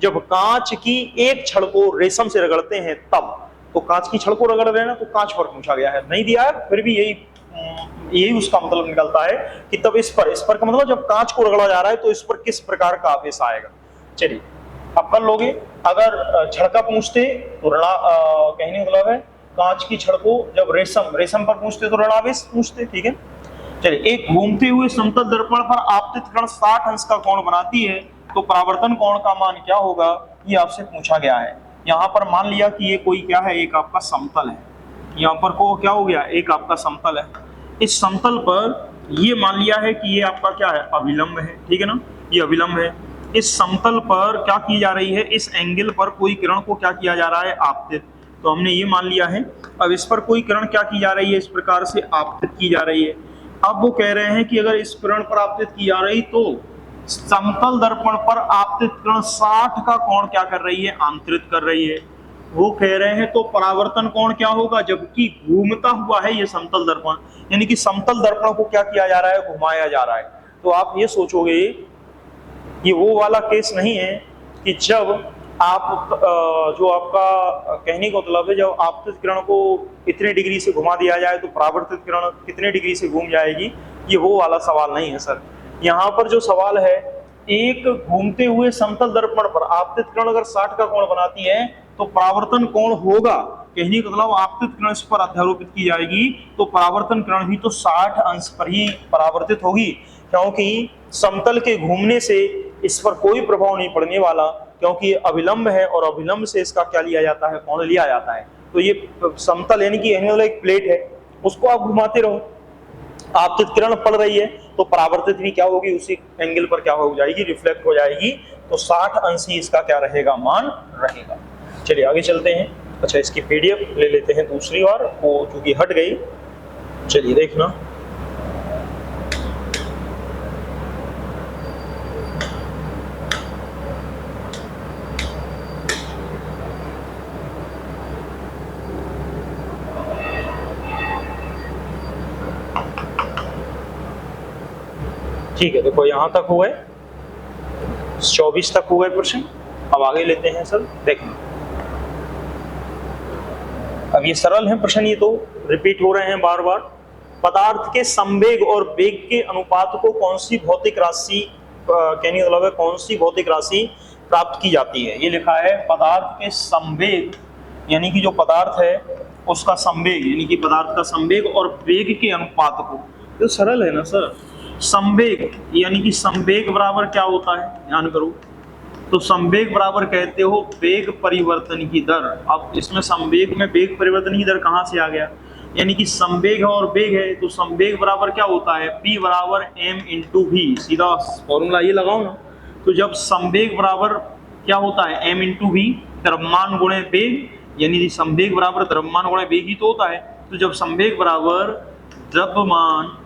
जब कांच की एक छड़ को रेशम से रगड़ते हैं तब, तो कांच की छड़ को रगड़ रहे हैं ना, तो कांच पर पूछा गया है, नहीं दिया है, फिर भी यही उसका मतलब निकलता है कि तब इस पर का मतलब जब कांच को रगड़ा जा रहा है तो इस पर किस प्रकार का आवेश आएगा। चलिए अब कर लोगे। अगर छड़ का पूछते तो कहने का मतलब है कांच की छड़ को जब रेशम पर पूछते तो ऋणावेश पूछते, ठीक है। चलिए, एक घूमते हुए समतल दर्पण पर आपतित किरण 60 अंश का कोण बनाती है तो परावर्तन कोण का मान क्या होगा, ये आपसे पूछा गया है। यहाँ पर मान लिया कि ये कोई क्या है, एक आपका समतल है, यहाँ पर को क्या हो गया, एक आपका समतल है। इस समतल पर ये मान लिया है कि ये आपका क्या है, अभिलंब है, ठीक है ना, ये अभिलंब है। इस समतल पर क्या की जा रही है, इस एंगल पर कोई किरण को क्या किया जा रहा है, आपतित, तो हमने ये मान लिया है। अब इस पर कोई किरण क्या की जा रही है, इस प्रकार से आपतित की जा रही है। अब वो कह रहे हैं कि अगर इस किरण पर आपतित की जा रही तो समतल दर्पण पर आपतित किरण 60 का कोण क्या कर रही है, आंतरित कर रही है। वो कह रहे हैं तो परावर्तन कोण क्या होगा, जबकि घूमता हुआ है ये समतल दर्पण, यानी कि समतल दर्पण को क्या किया जा रहा है, घुमाया जा रहा है। तो आप ये सोचोगे ये वो वाला केस नहीं है कि जब आप जो आपका कहने का मतलब है जब आपतित किरण को इतने डिग्री से घुमा दिया जाए तो परावर्तित किरण कितने डिग्री से घूम जाएगी, ये वो वाला सवाल नहीं है सर। यहाँ पर जो सवाल है, एक घूमते हुए समतल दर्पण पर आपतित किरण अगर 60 का कोण बनाती है तो परावर्तन कोण होगा, कहने का मतलब आपतित किरण इस पर अध्यारोपित की जाएगी तो परावर्तन किरण भी तो 60 अंश पर ही परावर्तित होगी, क्योंकि समतल के घूमने से इस पर कोई प्रभाव नहीं पड़ने वाला, क्योंकि अभिलंब है और अभिलंब से इसका क्या लिया जाता है, कोण लिया जाता है। तो ये समतल यानी कि एक प्लेट है, उसको आप घुमाते रहो, आपतित किरण पड़ रही है तो परावर्तित भी क्या होगी, उसी एंगल पर क्या हो जाएगी, रिफ्लेक्ट हो जाएगी, तो 60 अंश ही इसका क्या रहेगा, मान रहेगा। चलिए आगे चलते हैं। अच्छा, इसकी पीडीएफ ले लेते हैं दूसरी बार, वो चूंकि हट गई। चलिए देखना, ठीक है। देखो यहाँ तक हुए 24 तक हुए प्रश्न। अब आगे लेते हैं सर, देखना अब ये सरल है प्रश्न, ये तो रिपीट हो रहे हैं बार बार। पदार्थ के संवेग और वेग के अनुपात को कौन सी भौतिक राशि, कहने का मतलब है कौन सी भौतिक राशि प्राप्त की जाती है। ये लिखा है पदार्थ के संवेग, यानी कि जो पदार्थ है उसका संवेग, यानी कि पदार्थ का संवेग और वेग के अनुपात को, तो सरल है ना सर। संवेग यानी कि संवेग बराबर क्या होता है, ध्यान करो, तो संवेग बराबर कहते हो वेग परिवर्तन की दर। अब इसमें संवेग में वेग परिवर्तन की दर कहाँ से आ गया, यानी कि संवेग है और वेग है, तो संवेग बराबर क्या होता है, P बराबर m इंटू v, सीधा फॉर्मूला ये लगाओ ना। तो जब संवेग बराबर क्या होता है, m इंटू v, द्रव्यमान गुणे वेग, यानी संवेग बराबर द्रव्यमान गुणे वेग ही तो होता है। तो जब संवेग बराबर द्रव्यमान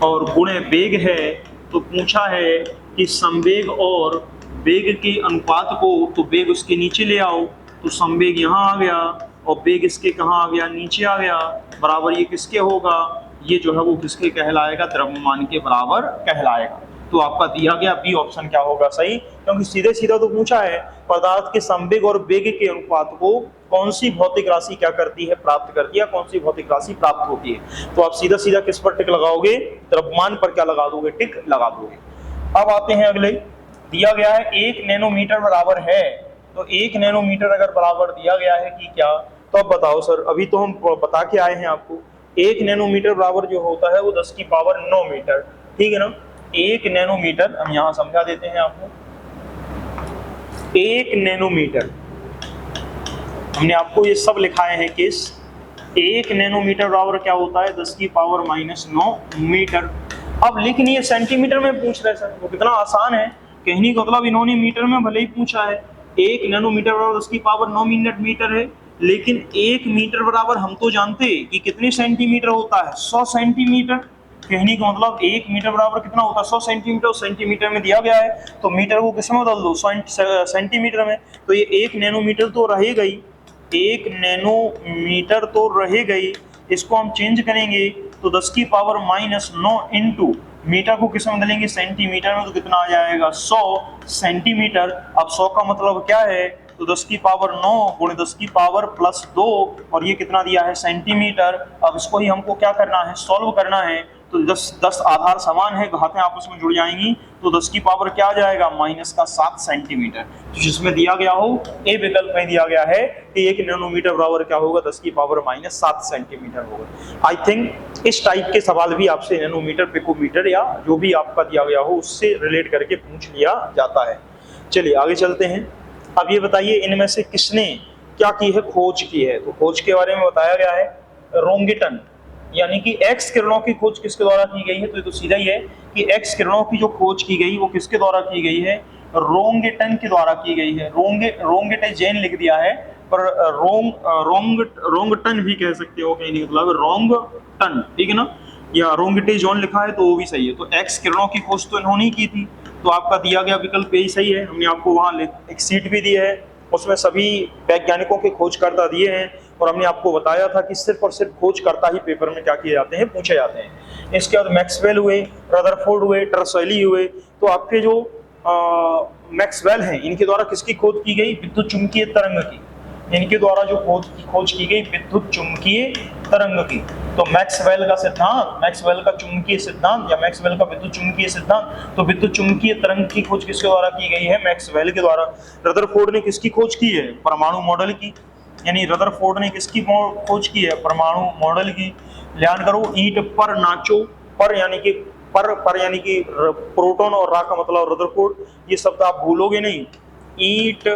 और गुणे वेग है तो पूछा है कि संवेग और वेग के अनुपात को, तो वेग उसके नीचे ले आओ, तो संवेग यहाँ आ गया और वेग इसके कहाँ आ गया, नीचे आ गया, बराबर ये किसके होगा, ये जो है वो किसके कहलाएगा, द्रव्यमान के बराबर कहलाएगा। तो आपका दिया गया बी ऑप्शन क्या होगा सही, क्योंकि सीधे सीधा तो पूछा है पदार्थ के संवेग और वेग के अनुपात को कौन सी भौतिक राशि क्या करती है, प्राप्त करती है, कौन सी भौतिक राशि प्राप्त होती है। तो आप सीधा सीधा किस पर टिक लगाओगे, द्रव्यमान पर क्या लगा दोगे, टिक लगा दोगे। अब आते हैं अगले, दिया गया है 1 नैनोमीटर बराबर है तो 1 नैनोमीटर अगर बराबर दिया गया है कि क्या, तो अब बताओ सर, अभी तो हम बता के आए हैं आपको 1 नैनोमीटर बराबर जो होता है वो 10 की पावर 9 मीटर, ठीक है ना। 1 नैनोमीटर हम यहाँ समझा देते हैं आपको, 1 नैनोमीटर हमने आपको ये सब लिखाए हैं केस। 1 नैनोमीटर बराबर क्या होता है 10 की पावर -9 मीटर। अब लिख नहीं है सेंटीमीटर में पूछ रहे सर, वो कितना आसान है, कहने का मतलब इन्होंने मीटर में भले ही पूछा है। 1 नैनोमीटर बराबर 10 की पावर 9 मीटर है, लेकिन 1 मीटर बराबर हम तो जानते हैं कि कितने सेंटीमीटर होता है 100 सेंटीमीटर। कहने का मतलब 1 मीटर बराबर कितना होता है 100 सेंटीमीटर, सेंटीमीटर में दिया गया है तो मीटर को किस में बदल दो सेंटीमीटर में। तो ये 1 नैनोमीटर तो रहेगा ही, 1 नैनोमीटर तो रहेगा ही, इसको हम चेंज करेंगे तो 10 की पावर -9 इंटू मीटर को किस में बदलेंगे सेंटीमीटर में, तो कितना आ जाएगा 100 सेंटीमीटर। अब 100 का मतलब क्या है, तो 10 की पावर 9 गुणे 10 की पावर +2 और ये कितना दिया है सेंटीमीटर। अब इसको ही हमको क्या करना है, सॉल्व करना है। तो 10 आधार समान है, घातें आपस में जुड़ जाएंगी, तो 10 की पावर क्या आ जाएगा -7 सेंटीमीटर। तो जिसमें दिया गया हो ए विकल्प में दिया गया है कि 1 नैनोमीटर बराबर क्या होगा 10 की पावर -7 सेंटीमीटर होगा। आई थिंक इस टाइप के सवाल भी आपसे नैनोमीटर, पिकोमीटर या जो भी आपका दिया गया हो उससे रिलेट करके पूछ लिया जाता है। चलिए आगे चलते हैं। अब ये बताइए इनमें से किसने क्या की है, खोज की है। तो खोज के बारे में बताया गया है रोंगेटन, यानी कि एक्स किरणों की खोज किसके द्वारा की गई है, तो ये तो सीधा ही है कि एक्स किरणों की जो खोज की गई वो किसके द्वारा की गई है, रोंगेटन के द्वारा की गई है। रोंगेटेजेन लिख दिया है, पर रोंगटन भी कह सकते हो, कहीं नहीं मतलब रोंगटन, ठीक है ना, या रोंगेटेजोन लिखा है तो वो भी सही है। तो एक्स किरणों की खोज तो इन्होंने ही की थी, तो आपका दिया गया विकल्प यही सही है। हमने आपको वहाँ एक सीट भी दी है, उसमें सभी वैज्ञानिकों के खोजकर्ता दिए हैं और हमने आपको बताया था कि सिर्फ और सिर्फ खोजकर्ता ही पेपर में क्या किए जाते हैं, पूछे जाते हैं। इसके बाद मैक्सवेल हुए, रदरफोर्ड हुए, टर्सैली हुए। तो आपके जो मैक्सवेल हैं इनके द्वारा किसकी खोज की गई, विद्युत चुंबकीय तरंग की। इनके द्वारा जो खोज की गई विद्युत चुंबकीय तरंग की। तो मैक्सवेल का सिद्धांत, मैक्सवेल का चुंबकीय सिद्धांत या मैक्सवेल का विद्युत चुंबकीय सिद्धांत, तो विद्युत चुंबकीय तरंग की खोज किसके द्वारा की गई है, मैक्सवेल के द्वारा। रदरफोर्ड ने किसकी खोज की है, परमाणु मॉडल की, यानी रदरफोर्ड ने किसकी खोज की है, परमाणु मॉडल की। ध्यान करो, ईंट पर नाचो, पर यानी कि प्रोटॉन और रा का मतलब रदरफोर्ड, ये शब्द आप भूलोगे नहीं, ईंट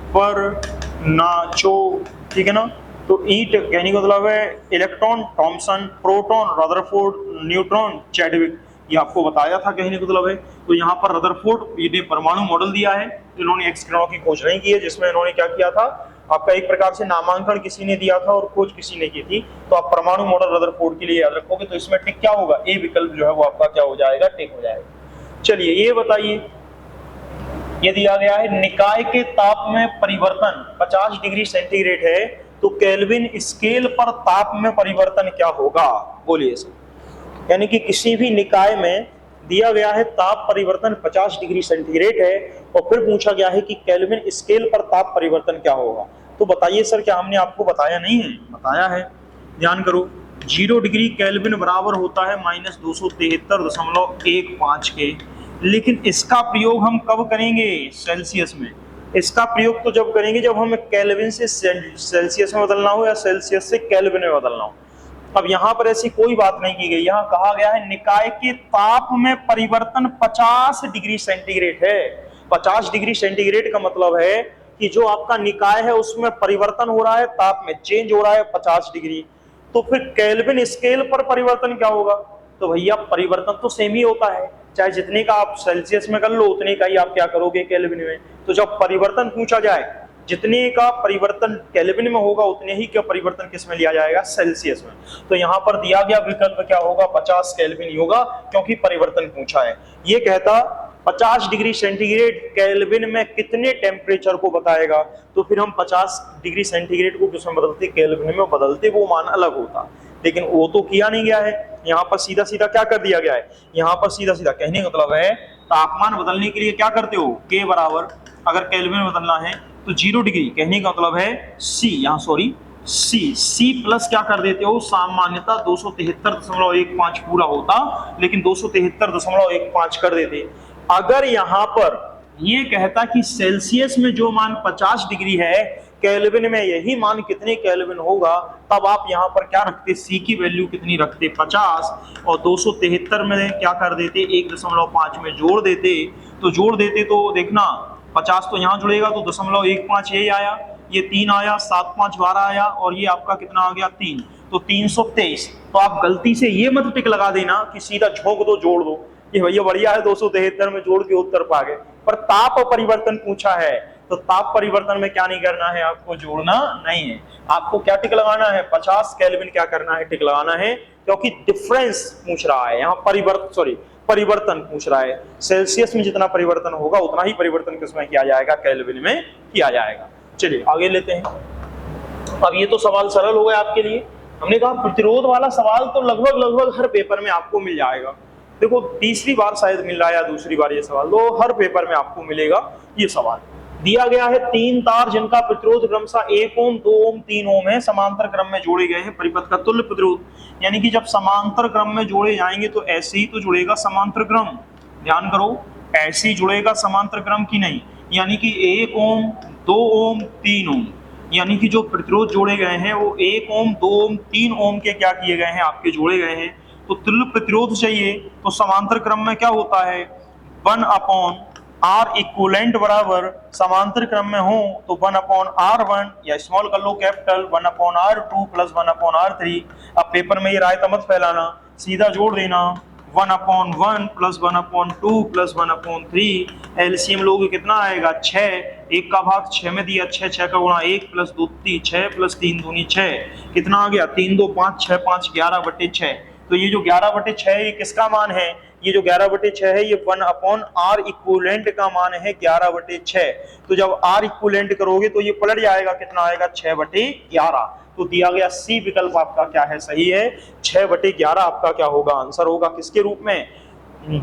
पर नाचो, ठीक है ना। तो ईंट कहने का मतलब है electron Thomson, proton Rutherford, neutron Chadwick, ये आपको बताया था कहने का मतलब है। तो यहाँ पर रदरफोर्ड ये परमाणु मॉडल दिया है, तो इन्होंने एक्स किरणों की खोज नहीं की है, जिसमें इन्होंने क्या किया था, आपका एक प्रकार से नामांकन किसी ने दिया था और खोज किसी ने की थी। तो आप परमाणु मॉडल रदरफोर्ड के लिए याद रखोगे, तो इसमें टिक क्या होगा, ए विकल्प जो है वो आपका क्या हो जाएगा, टिक हो जाएगा। चलिए ये बताइए, ये दिया गया है निकाय के ताप में परिवर्तन 50 डिग्री सेंटीग्रेड है, तो केल्विन स्केल पर ताप में परिवर्तन क्या होगा, बोलिए सर। यानी कि किसी भी निकाय में दिया गया है ताप परिवर्तन 50 डिग्री सेंटीग्रेड है और फिर पूछा गया है कि केल्विन स्केल पर ताप परिवर्तन क्या होगा। तो बताइए सर, क्या हमने आपको बताया नहीं है, बताया है। ध्यान करो, 0 डिग्री केल्विन बराबर होता है -273.15 के, लेकिन इसका प्रयोग हम कब करेंगे, सेल्सियस में। इसका प्रयोग तो जब करेंगे जब हमें केल्विन से सेल्सियस में बदलना हो या सेल्सियस से केल्विन में बदलना हो। अब यहाँ पर ऐसी कोई बात नहीं की गई, यहाँ कहा गया है निकाय के ताप में परिवर्तन 50 डिग्री सेंटीग्रेड है। 50 डिग्री सेंटीग्रेड का मतलब है कि जो आपका निकाय है उसमें परिवर्तन हो रहा है, ताप में चेंज हो रहा है 50 डिग्री। तो फिर केल्विन स्केल पर परिवर्तन क्या होगा, तो भैया परिवर्तन तो सेम ही होता है, चाहे जितने का आप सेल्सियस में कर लो उतने का ही आप क्या करोगे केल्विन में। तो जब परिवर्तन पूछा जाए, जितने का परिवर्तन केल्विन में होगा उतने ही का परिवर्तन किस में लिया जाएगा, सेल्सियस में। तो यहाँ पर दिया गया विकल्प क्या होगा, 50 केल्विन ही होगा, क्योंकि परिवर्तन पूछा है। ये कहता 50 डिग्री सेंटीग्रेड केल्विन में कितने टेम्परेचर को बताएगा, तो फिर हम 50 डिग्री सेंटीग्रेड को किसमें बदलते, केल्विन में बदलते, वो मान अलग होता, लेकिन वो तो किया नहीं गया है। यहाँ पर सीधा सीधा क्या कर दिया गया है, यहाँ पर सीधा सीधा कहने का मतलब है तापमान बदलने के लिए क्या करते हो, के बराबर अगर केल्विन में बदलना है तो 0 डिग्री, कहने का मतलब है सी, यहाँ सॉरी सी प्लस क्या कर देते हो, सामान्यता 273.15 पूरा होता, लेकिन 273.15 कर देते। अगर यहाँ पर ये कहता कि सेल्सियस में जो मान 50 डिग्री है, केल्विन में यही मान कितने केल्विन होगा, तब आप यहाँ पर क्या रखते, सी की वैल्यू कितनी रखते 50, और 273 में क्या कर देते 1.5 में जोड़ देते। तो जोड़ देते तो देखना 50 तो यहाँ जुड़ेगा तो 0.15 यही आया, ये 3 आया, 7 5 12 आया, और ये आपका कितना आ गया 3, तो 323। तो आप गलती से ये मत टिक लगा देना कि सीधा झोंक दो जोड़ दो, ये भैया बढ़िया है 273 में जोड़ के उत्तर पा गए, पर ताप परिवर्तन पूछा है तो ताप परिवर्तन में क्या नहीं करना है, आपको जोड़ना नहीं है, आपको क्या टिक लगाना है 50 केल्विन क्या करना है टिक लगाना है, क्योंकि डिफरेंस पूछ रहा है यहाँ, परिवर्तन पूछ रहा है। सेल्सियस में जितना परिवर्तन होगा उतना ही परिवर्तन किसमें किया जाएगा, केल्विन में किया जाएगा। चलिए आगे लेते हैं। अब ये तो सवाल सरल हो गया आपके लिए। हमने कहा प्रतिरोध वाला सवाल तो लगभग हर पेपर में आपको मिल जाएगा। देखो तीसरी बार शायद मिल रहा है या दूसरी बार ये सवाल, तो हर पेपर में आपको मिलेगा ये सवाल। दिया गया है 3 तार जिनका प्रतिरोध क्रमशः 1 ओम 2 ओम 3 ओम है, समांतर क्रम में जोड़े गए हैं, परिपथ का तुल्य प्रतिरोध, यानी कि जब समांतर क्रम में जोड़े जाएंगे तो ऐसे ही तो जुड़ेगा समांतर क्रम, ध्यान करो ऐसे ही जुड़ेगा समांतर क्रम की नहीं, यानी कि 1 ओम 2 ओम 3 ओम, यानी कि जो प्रतिरोध जोड़े गए हैं वो 1 ओम 2 ओम 3 ओम के क्या किए गए हैं, आपके जोड़े गए हैं। तो तुल्य प्रतिरोध चाहिए तो समांतर क्रम में क्या होता है 1/R इक्विवेलेंट बराबर, समांतर क्रम में हो तो 1/R1 या स्मॉल कर लो कैपिटल 1/R2 प्लस 1/R3। अब पेपर में ये रायता मत फैलाना, सीधा जोड़ देना 1/1 प्लस 1/2 प्लस 1/3। एलसीएम लोगे कितना आएगा 6, 1 का भाग 6 में दिया, 6 6 का गुणा 1 प्लस 2 3 6 प्लस 3 दूनी 6, कितना आ गया 3 2 5 6 5 11/6। तो ये जो 11/6 ये किसका मान है, ये जो 11/6 है ये 1/R इक्विवेलेंट का मान है 11/6। तो जब R इक्विवेलेंट करोगे तो ये पलट जाएगा, कितना आएगा 6/11। तो दिया गया सी विकल्प आपका क्या है, सही है, 6/11 आपका क्या होगा आंसर होगा, किसके रूप में,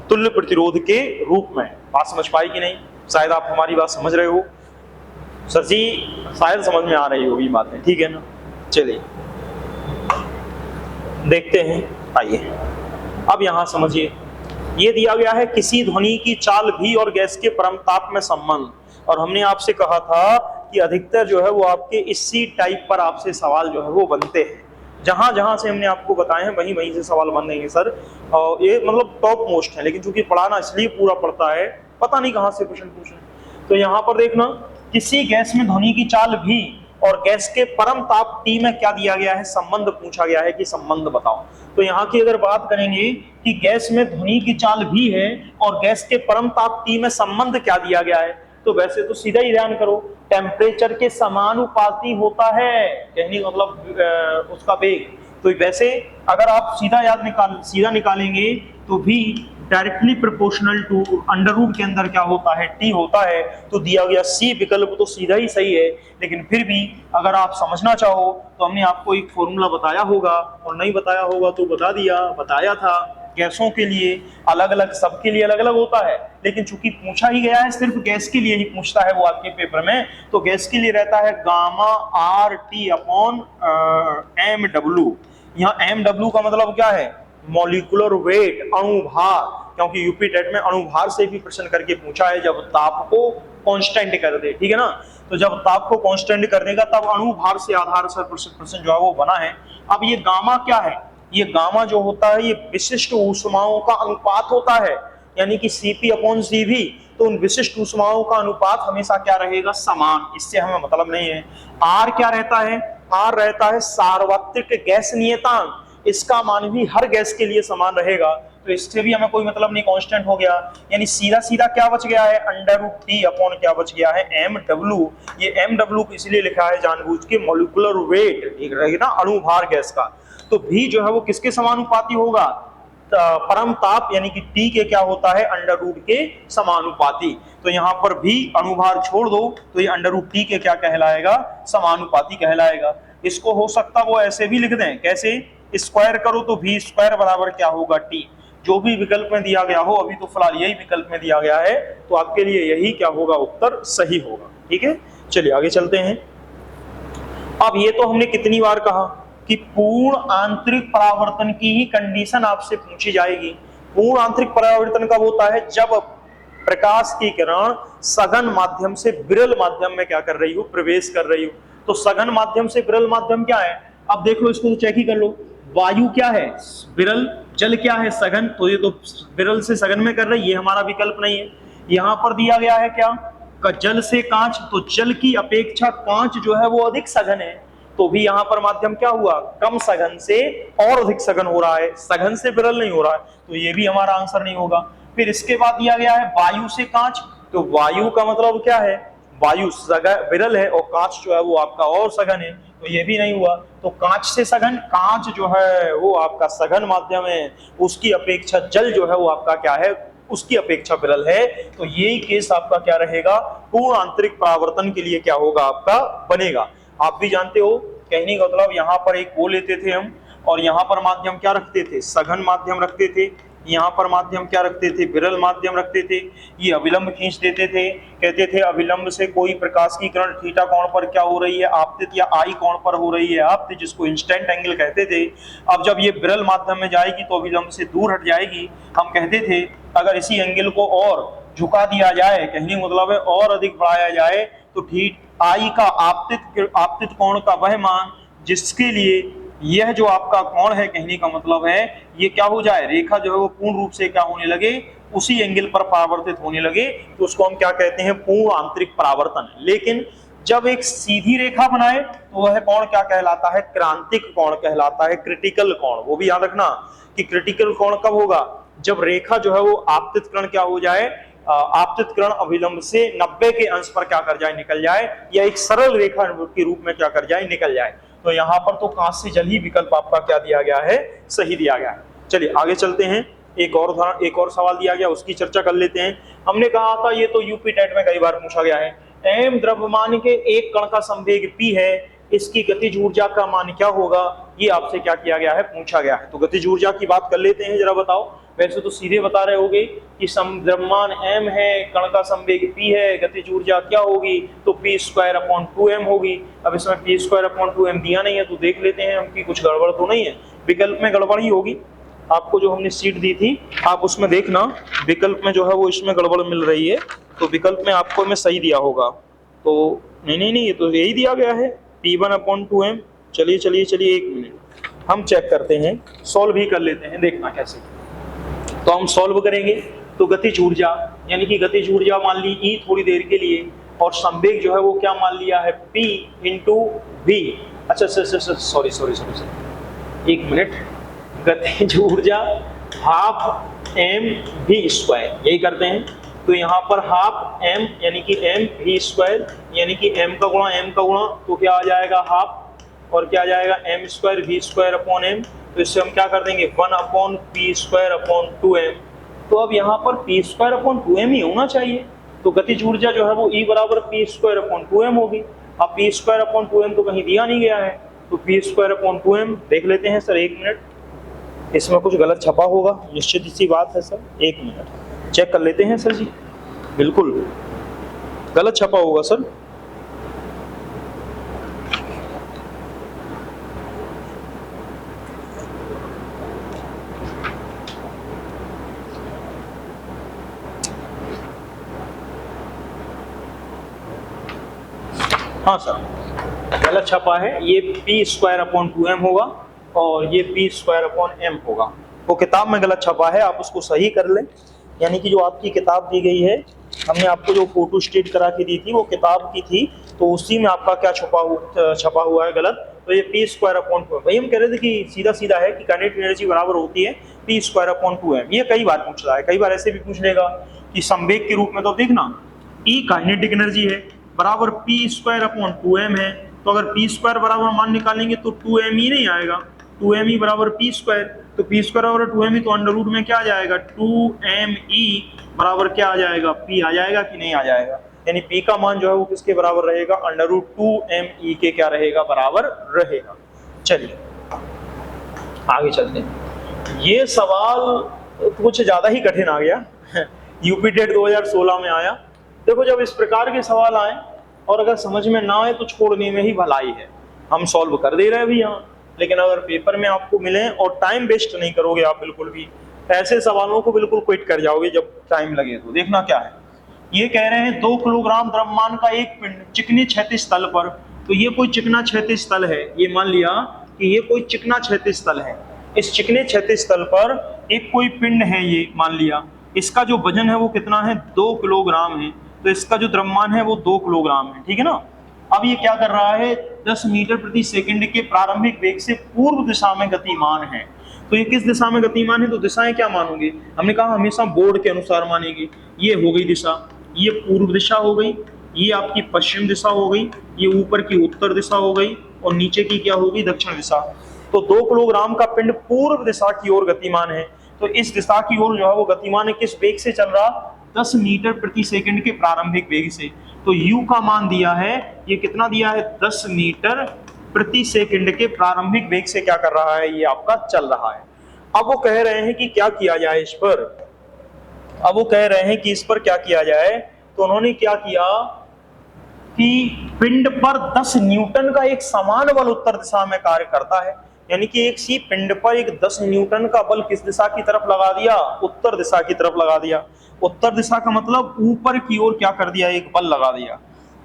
तुल्य प्रतिरोध के रूप में। बात समझ पाई कि नहीं, शायद आप हमारी बात समझ रहे हो सर जी, शायद समझ में आ रही होगी बातें, ठीक है ना। चलिए देखते हैं, आइए अब यहां समझिए, ये दिया गया है किसी ध्वनि की चाल भी और गैस के परम ताप में संबंध, और हमने आपसे कहा था कि अधिकतर जो है वो आपके इसी टाइप पर आपसे सवाल जो है वो बनते हैं, जहां जहां से हमने आपको बताए हैं वहीं वहीं से सवाल बन देंगे सर, और ये मतलब टॉप मोस्ट है, लेकिन चूंकि पढ़ाना इसलिए पूरा पड़ता है, पता नहीं कहां से क्वेश्चन पूछ रहे हैं। तो यहाँ पर देखना किसी गैस में ध्वनि की चाल भी और गैस के परम ताप T में क्या दिया गया है, संबंध पूछा गया है कि संबंध बताओ। तो यहाँ की अगर बात करेंगे कि गैस में ध्वनि की चाल भी है और गैस के परम ताप T में संबंध क्या दिया गया है, तो वैसे तो सीधा ही ध्यान करो, टेम्परेचर के समानुपाती होता है, कहने का मतलब उसका वेग। तो वैसे अगर आप सीधा निकालेंगे तो भी directly proportional to under root के अंदर क्या होता है, टी होता है। तो दिया गया सी विकल्प तो सीधा ही सही है, लेकिन फिर भी अगर आप समझना चाहो तो हमने आपको एक फॉर्मूला बताया होगा, और नहीं बताया होगा तो बताया था। गैसों के लिए अलग अलग, सबके लिए अलग अलग होता है, लेकिन चूंकि पूछा ही गया है सिर्फ गैस के लिए ही पूछता है वो आपके पेपर में, तो गैस के लिए रहता है gamma R T upon M W. यहाँ एम डब्ल्यू का मतलब क्या है, मॉलिक्यूलर वेट, अणुभार, क्योंकि यूपी टेट में अणुभार से भी प्रश्न करके पूछा है, जब ताप को कांस्टेंट कर दे, ठीक है ना। तो जब ताप को कांस्टेंट कर देगा तब अणुभार से आधार से प्रश्न जो है वो बना है। अब ये गामा क्या है, ये गामा जो होता है ये विशिष्ट ऊष्माओं का अनुपात होता है, यानी कि Cp अपॉन Cv। तो उन विशिष्ट ऊष्माओं का अनुपात हमेशा क्या रहेगा, समान, इससे हमें मतलब नहीं है। R क्या रहता है, R रहता है सार्वत्रिक गैस नियतांक, इसका मान भी हर गैस के लिए समान रहेगा, तो इससे भी हमें कोई मतलब नहीं, कांस्टेंट हो गया। यानी सीधा सीधा क्या बच गया है, अंडर रूट टी अपॉन क्या बच गया है, एम डब्ल्यू। ये एम डब्ल्यू को इसलिए लिखा है जानबूझ के, मॉलिक्यूलर वेट एक रहेगा ना अणुभार गैस का। तो भी जो है वो किसके समानुपाती होगा, परम ताप यानी कि टी के क्या होता है, अंडर रूट के समानुपाती। तो यहाँ पर भी अणुभार छोड़ दो तो ये अंडर रूट टी के क्या कहलाएगा, समानुपाती कहलाएगा। इसको हो सकता वो ऐसे भी लिख दें, कैसे, स्क्वायर करो तो भी स्क्वायर बराबर क्या होगा, टी। जो भी विकल्प में दिया गया हो, अभी तो फिलहाल यही विकल्प में दिया गया है, तो आपके लिए यही क्या होगा, उत्तर सही होगा, ठीक है। चलिए आगे चलते हैं। अब ये तो हमने कितनी बार कहा कि पूर्ण आंतरिक परावर्तन की ही कंडीशन आपसे पूछी जाएगी। पूर्ण आंतरिक परावर्तन कब होता है, जब प्रकाश की किरण सघन माध्यम से विरल माध्यम में क्या कर रही हो, प्रवेश कर रही हो। तो सघन माध्यम से विरल माध्यम क्या है, अब देख लो इसको तो चेक ही कर लो। वायु क्या है विरल, जल क्या है सघन, तो ये तो विरल से सघन में कर रही है, ये हमारा विकल्प नहीं है। यहां पर दिया गया है क्या, जल से कांच, तो जल की अपेक्षा कांच जो है वो अधिक सघन है, तो भी यहां पर माध्यम क्या हुआ, कम सघन से और अधिक सघन हो रहा है, सघन से विरल नहीं हो रहा है, तो ये भी हमारा आंसर नहीं होगा। फिर इसके बाद दिया गया है वायु से कांच, तो वायु का मतलब क्या है, वायु विरल है और कांच जो है वो आपका और सघन है, तो ये भी नहीं हुआ। तो कांच से सघन, कांच जो है वो आपका सघन माध्यम है, उसकी अपेक्षा जल जो है वो आपका क्या है, उसकी अपेक्षा विरल है, तो यही केस आपका क्या रहेगा, पूर्ण आंतरिक परावर्तन के लिए क्या होगा, आपका बनेगा। आप भी जानते हो, कहने का मतलब यहाँ पर एक वो लेते थे हम, और यहाँ पर माध्यम क्या रखते थे, सघन माध्यम रखते थे, यहाँ पर माध्यम क्या रखते थे, विरल माध्यम रखते थे, ये अविलंब खींच देते थे, कहते थे अविलंब से कोई प्रकाश की किरण थीटा कोण पर क्या हो रही है, आपतित, या आई कोण पर हो रही है आपतित, जिसको इंस्टेंट एंगल कहते थे। अब जब ये विरल माध्यम में जाएगी तो अविलंब से दूर हट जाएगी, हम कहते थे अगर इसी एंगल को और झुका दिया जाए, कहने मतलब है और अधिक बढ़ाया जाए, तो ठीक आई का आपतित कोण का वह मान जिसके लिए यह जो आपका कोण है, कहने का मतलब है ये क्या हो जाए, रेखा जो है वो पूर्ण रूप से क्या होने लगे, उसी एंगल पर परावर्तित होने लगे, तो उसको हम क्या कहते हैं, पूर्ण आंतरिक परावर्तन। लेकिन जब एक सीधी रेखा बनाए तो वह कोण क्या कहलाता है, क्रांतिक कोण कहलाता है, क्रिटिकल कोण। वो भी याद रखना कि क्रिटिकल कोण कब होगा, जब रेखा जो है वो आपतित किरण क्या हो जाए, आपतित किरण अभिलंब से 90 के अंश पर क्या कर जाए, निकल जाए, या एक सरल रेखा के रूप में क्या कर जाए, निकल जाए। तो यहाँ पर तो कांच से जल ही विकल्प आपका क्या दिया गया है, सही दिया गया है। चलिए आगे चलते हैं, एक और सवाल दिया गया, उसकी चर्चा कर लेते हैं। हमने कहा था ये तो यूपी टेट में कई बार पूछा गया है, एम द्रव्यमान के एक कण का संवेग p है, इसकी गतिज ऊर्जा का मान क्या होगा, ये आपसे क्या किया गया है, पूछा गया है। तो गतिज ऊर्जा की बात कर लेते हैं, जरा बताओ। वैसे तो सीधे बता रहे होगे कि द्रव्यमान m है, कण का संवेग p है, गतिज ऊर्जा क्या होगी, तो p²/2m होगी। अब इसमें p²/2m दिया नहीं है, तो देख लेते हैं हम कि कुछ गड़बड़ तो नहीं है, विकल्प में गड़बड़ ही होगी। आपको जो हमने सीट दी थी आप उसमें देखना, विकल्प में जो है वो इसमें गड़बड़ मिल रही है, तो विकल्प में आपको मैं सही दिया होगा। तो नहीं, ये तो यही दिया गया है p1/2m। चलिए एक मिनट हम चेक करते हैं, सॉल्व ही कर लेते हैं, देखना कैसे। तो हम सॉल्व करेंगे, तो गतिज ऊर्जा यानी कि गतिज ऊर्जा मान ली E थोड़ी देर के लिए, और संवेग जो है वो क्या मान लिया है, P × V। अच्छा सॉरी एक मिनट, गतिज ऊर्जा ½ mv², यही करते हैं। तो यहाँ पर ½ m यानी कि mv², यानी कि m का गुणा तो क्या आ जाएगा ½ और क्या आ जाएगा m² v²/m। तो इससे हम क्या कर देंगे 1/p²/2m। तो अब यहाँ पर p²/2m ही होना चाहिए, तो गतिज ऊर्जा जो है वो E = p²/2m होगी। अब p²/2m तो कहीं दिया नहीं गया है, तो p²/2m देख लेते हैं सर, एक मिनट, इसमें कुछ गलत छपा होगा, निश्चित सी बात है सर, एक मिनट चेक कर लेते हैं सर जी, बिल्कुल गलत छपा होगा सर। हाँ सर गलत छपा है, ये p²/2m होगा और ये p²/m होगा। वो किताब में गलत छपा है, आप उसको सही कर लें। यानी कि जो आपकी किताब दी गई है, हमने आपको जो फोटो स्टेट करा के दी थी वो किताब की थी, तो उसी में आपका क्या छपा हुआ है गलत। तो ये p²/2m, भाई हम कह रहे थे कि सीधा है कि काइनेटिक एनर्जी बराबर होती है p²/2m। ये कई बार पूछ रहा है, कई बार ऐसे भी पूछ लेगा कि संवेग के रूप में, तो देखना E काइनेटिक एनर्जी है बराबर p²/2m है, तो अगर p² बराबर मान निकालेंगे तो 2m ही नहीं आएगा, 2me बराबर p², तो p² बराबर 2me, तो अंडर रूट में क्या आ जाएगा 2me बराबर क्या आ जाएगा, p आ जाएगा कि नहीं आ जाएगा। यानी p का मान जो है वो किसके बराबर रहेगा, √2me के क्या रहेगा, बराबर रहेगा। चलिए आगे चलते हैं। ये सवाल कुछ ज्यादा ही कठिन आ गया, यूपी टेट 2016 में आया। देखो जब इस प्रकार के सवाल आए और अगर समझ में ना आए तो छोड़ने में ही भलाई है, हम सॉल्व कर दे रहे हैं भी यहाँ, लेकिन अगर पेपर में आपको मिले और टाइम वेस्ट नहीं करोगे आप बिल्कुल भी, ऐसे सवालों को बिल्कुल क्विट कर जाओगे जब टाइम लगे तो। देखना क्या है, ये कह रहे हैं 2 किलोग्राम द्रव्यमान का एक पिंड चिकने क्षैतिज तल पर, तो ये कोई चिकना क्षैतिज तल है, ये मान लिया कि ये कोई चिकना क्षैतिज तल है। इस चिकने क्षैतिज तल पर एक कोई पिंड है, ये मान लिया, इसका जो वजन है वो कितना है, 2 किलोग्राम है, तो इसका जो द्रव्यमान है वो 2 किलोग्राम है, ठीक है ना। अब ये क्या कर रहा है, 10 मीटर प्रति सेकंड के प्रारंभिक वेग से पूर्व दिशा में गतिमान है। तो ये किस दिशा में गतिमान है, तो दिशाएं क्या मानोगे, हमने कहा हमेशा बोर्ड के अनुसार मानेंगे। ये हो गई दिशा, ये पूर्व दिशा हो गई, ये आपकी पश्चिम दिशा हो गई, ये ऊपर की उत्तर दिशा हो गई, और नीचे की क्या होगी, दक्षिण दिशा। तो 2 किलोग्राम का पिंड पूर्व दिशा की ओर गतिमान है, तो इस दिशा की ओर जो है वो गतिमान है, किस वेग से चल रहा, 10 मीटर प्रति सेकंड के प्रारंभिक वेग से। तो u का मान दिया है, ये कितना दिया है, 10 मीटर प्रति सेकंड के प्रारंभिक वेग से क्या कर रहा है, ये आपका चल रहा है। अब वो कह रहे हैं कि क्या किया जाए इस पर, अब वो कह रहे हैं कि इस पर क्या किया जाए, तो उन्होंने क्या किया कि पिंड पर 10 न्यूटन का एक समान बल उत्तर दिशा में कार्य करता है, यानी कि एक सी पिंड पर एक 10 न्यूटन का बल किस दिशा की तरफ लगा दिया, उत्तर दिशा की तरफ लगा दिया। उत्तर दिशा का मतलब ऊपर की ओर क्या कर दिया, एक बल लगा दिया,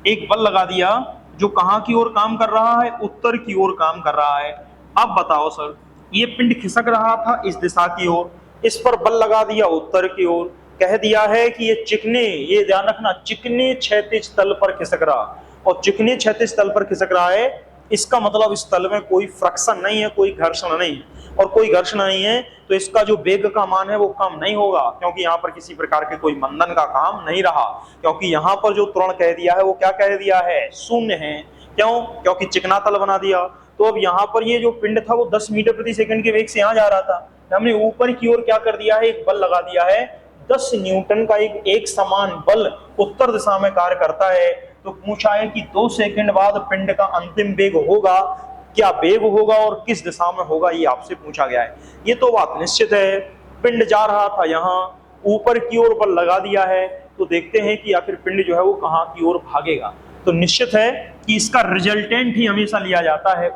एक बल लगा दिया जो कहां की ओर काम कर रहा है, उत्तर की ओर काम कर रहा है। अब बताओ सर, ये पिंड खिसक रहा था इस दिशा की ओर, इस पर बल लगा दिया उत्तर की ओर, कह दिया है कि ये चिकने, ये ध्यान रखना, चिकने क्षैतिज तल पर खिसक रहा, और चिकने क्षैतिज तल पर खिसक रहा है, इसका मतलब इस तल में कोई फ्रिक्शन नहीं है, कोई घर्षण नहीं है, और कोई घर्षण नहीं है तो इसका जो वेग का मान है वो कम नहीं होगा, क्योंकि यहाँ पर किसी प्रकार के कोई मंदन का काम नहीं रहा, क्योंकि यहाँ पर जो त्वरण कह दिया है वो क्या कह दिया है, शून्य है। क्यों, क्योंकि चिकना तल बना दिया। तो अब यहाँ पर ये जो पिंड था वो 10 मीटर प्रति सेकंड के वेग से यहाँ जा रहा था, हमने ऊपर की ओर क्या कर दिया है, एक बल लगा दिया है, 10 न्यूटन का एक समान बल उत्तर दिशा में कार्य करता है। तो पूछा है कि 2 सेकंड बाद पिंड का अंतिम वेग होगा, क्या वेग होगा और किस दिशा में होगा, ये आपसे पूछा गया है। ये तो बात निश्चित है, पिंड जा रहा था यहाँ, ऊपर की ओर बल लगा दिया है, तो देखते हैं कि आखिर पिंड जो है वो कहाँ की ओर भागेगा। तो निश्चित है कि इसका रिजल्टेंट ही हमेशा लिया जाता है,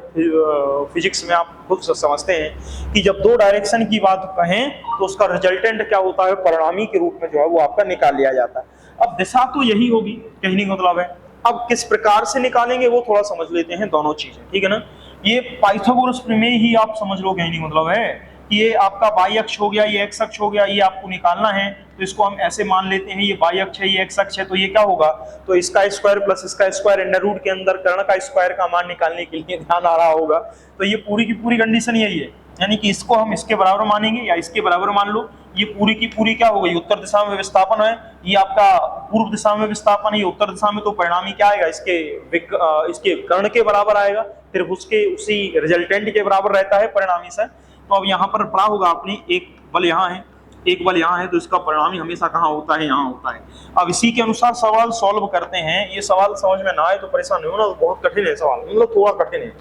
फिजिक्स में आप खुद समझते हैं कि जब 2 डायरेक्शन की बात कहें तो उसका रिजल्टेंट क्या होता है, परिणामी के रूप में जो है वो आपका निकाल लिया जाता है। अब दिशा तो यही होगी, कहने का मतलब है, अब किस प्रकार से निकालेंगे वो थोड़ा समझ लेते हैं, दोनों चीजें, ठीक है ना। ये पाइथागोरस प्रमेय ही आप समझ लो, कहने का मतलब है कि ये आपका y अक्ष हो गया, ये x अक्ष हो गया, ये आपको निकालना है, तो इसको हम ऐसे मान लेते हैं, ये y अक्ष है, ये x अक्ष है, तो ये क्या होगा, तो इसका स्क्वायर प्लस इसका स्क्वायर अंडर रूट के अंदर कर्ण का स्क्वायर का मान निकालने के लिए ध्यान आ रहा होगा। तो ये पूरी की पूरी कंडीशन यही है, यानी कि इसको हम इसके बराबर मानेंगे या इसके बराबर मान लो, ये पूरी की पूरी क्या हो गई, उत्तर दिशा में विस्थापन है, ये आपका पूर्व दिशा में विस्थापन है, ये उत्तर दिशा में, तो परिणामी क्या आएगा, इसके कर्ण के बराबर आएगा, फिर उसके उसी रिजल्टेंट के बराबर रहता है परिणामी से। तो अब यहाँ पर पढ़ा होगा आपने, एक बल यहाँ है, एक बल यहाँ है, तो इसका परिणामी हमेशा कहाँ होता है, यहाँ होता है। अब इसी के अनुसार सवाल सॉल्व करते हैं। ये सवाल समझ में ना आए तो परेशान नहीं होना, बहुत कठिन है सवाल, मतलब थोड़ा कठिन है,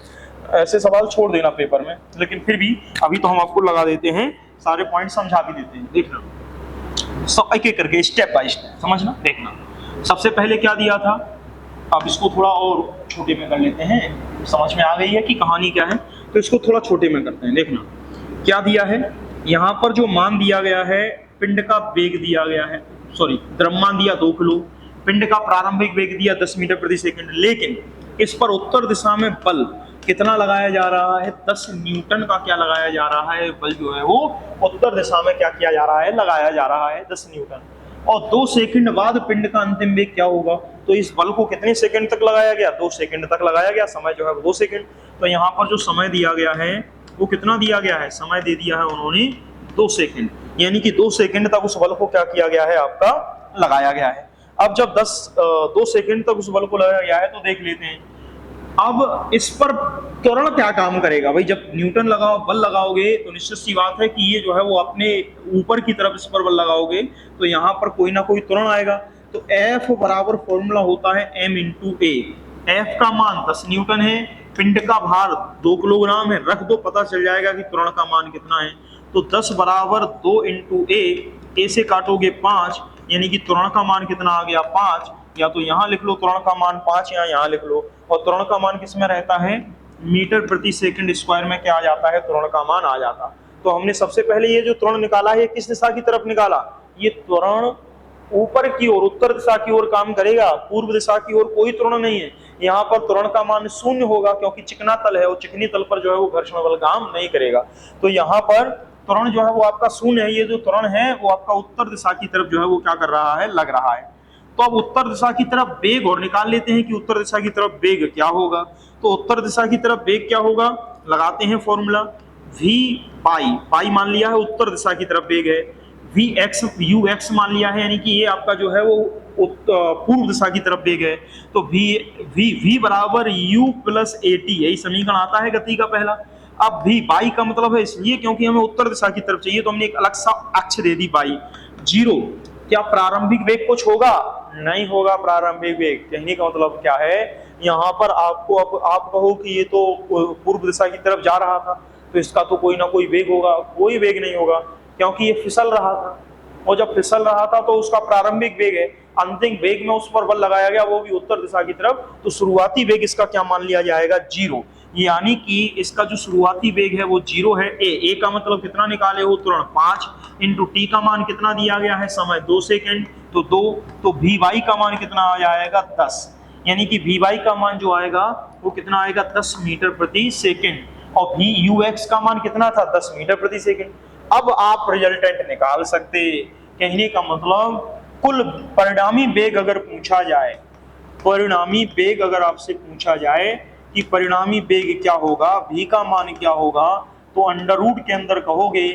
ऐसे सवाल छोड़ देना पेपर में, लेकिन फिर भी अभी तो हम आपको लगा देते हैं, सारे पॉइंट समझा भी देते हैं। देखना सब एक एक करके, स्टेप बाय स्टेप समझना। देखना सबसे पहले क्या दिया था, अब इसको थोड़ा और छोटे में कर लेते हैं, समझ में आ गई है कि कहानी क्या है, तो इसको थोड़ा छोटे में करते हैं। देखना क्या दिया है, यहाँ पर जो मान दिया गया है, पिंड का वेग दिया गया है, सॉरी द्रव्यमान दिया 2 किलो, पिंड का प्रारंभिक वेग दिया 10 मीटर प्रति सेकंड, लेकिन इस पर उत्तर दिशा में बल कितना लगाया जा रहा है, 10 न्यूटन का क्या लगाया जा रहा है, बल जो है वो उत्तर दिशा में क्या किया जा रहा है, लगाया जा रहा है 10 न्यूटन। और 2 सेकंड बाद पिंड का अंतिम वेग क्या होगा, तो इस बल को कितने सेकंड तक लगाया गया, 2 सेकंड तक लगाया गया, समय जो है 2 सेकंड। तो यहाँ पर जो समय दिया गया है वो कितना दिया गया है, समय दे दिया है उन्होंने 2 सेकंड, यानी कि 2 सेकंड तक उस बल को क्या किया गया है, आपका लगाया गया है। अब जब 2 सेकंड तक उस बल को लगाया गया है तो देख लेते हैं अब इस पर त्वरण क्या काम करेगा। भाई जब न्यूटन लगाओ, बल लगाओगे तो निश्चित सी बात है कि ये जो है वो अपने ऊपर की तरफ इस पर बल लगाओगे तो यहाँ पर कोई ना कोई त्वरण आएगा। तो F बराबर फॉर्मूला होता है m इंटू ए। F का मान 10 न्यूटन है, पिंड का भार 2 किलोग्राम है, रख दो पता चल जाएगा कि त्वरण का मान कितना है। तो 10 बराबर 2 इंटू ए से काटोगे 5, यानी कि त्वरण का मान कितना आ गया 5, या तो यहाँ लिख लो त्वरण का मान 5 या यहाँ लिख लो। और त्वरण का मान किस में रहता है, मीटर प्रति सेकंड स्क्वायर में क्या आ जाता है, त्वरण का मान आ जाता। तो हमने सबसे पहले ये जो त्वरण निकाला है, किस दिशा की तरफ निकाला? ये त्वरण ऊपर की ओर, उत्तर दिशा की ओर काम करेगा, पूर्व दिशा की ओर कोई त्वरण नहीं है। यहाँ पर त्वरण का मान शून्य होगा, क्योंकि चिकना तल है और चिकनी तल पर जो है वो घर्षण बल काम नहीं करेगा। तो यहाँ पर त्वरण जो है वो आपका शून्य है। ये जो त्वरण है वो आपका उत्तर दिशा की तरफ जो है वो क्या कर रहा है, लग रहा है। तो अब उत्तर दिशा की तरफ वेग और निकाल लेते हैं कि उत्तर दिशा की तरफ वेग क्या होगा। तो उत्तर दिशा की तरफ वेग क्या होगा, लगाते हैं फॉर्मूला। वी पाई मान लिया है, उत्तर दिशा की तरफ वेग है। वी एक्स यू एक्स मान लिया है, यानी कि ये आपका जो है वो पूर्व दिशा की तरफ वेग है। तो वी वी वी बराबर यू प्लस ए टी, यही समीकरण आता है गति का पहला। अब वी बाई का मतलब है इसलिए क्योंकि हमें उत्तर दिशा की तरफ चाहिए, तो हमने एक अलग सा अक्ष दे दी बाई। जीरो, क्या प्रारंभिक वेग कुछ होगा? नहीं होगा प्रारंभिक वेग। कहने का मतलब क्या है, यहाँ पर आपको आप कहो कि ये तो पूर्व दिशा की तरफ जा रहा था, तो इसका तो कोई ना कोई वेग होगा। कोई वेग नहीं होगा, क्योंकि ये फिसल रहा था, और जब फिसल रहा था तो उसका प्रारंभिक वेग है, अंतिम वेग में उस पर बल लगाया गया, वो भी उत्तर दिशा की तरफ। तो शुरुआती वेग इसका क्या मान लिया जाएगा, जीरो। यानी कि इसका जो शुरुआती वेग है वो जीरो है। ए का मतलब कितना निकाले हो, त्वरण 5 इंटू टी का मान कितना दिया गया है, समय 2 सेकेंड, तो 2। तो वी वाई का मान कितना आ जाएगा, 10। यानी कि वी वाई का मान जो आएगा वो कितना आएगा, 10 मीटर प्रति सेकेंड। और वी यू एक्स का मान कितना था, 10 मीटर प्रति सेकेंड। अब आप रिजल्टेंट निकाल सकते। कहने का मतलब कुल परिणामी वेग अगर पूछा जाए, परिणामी वेग अगर आपसे पूछा जाए कि परिणामी वेग क्या होगा, v का मान क्या होगा, तो अंडर रूट के अंदर कहोगे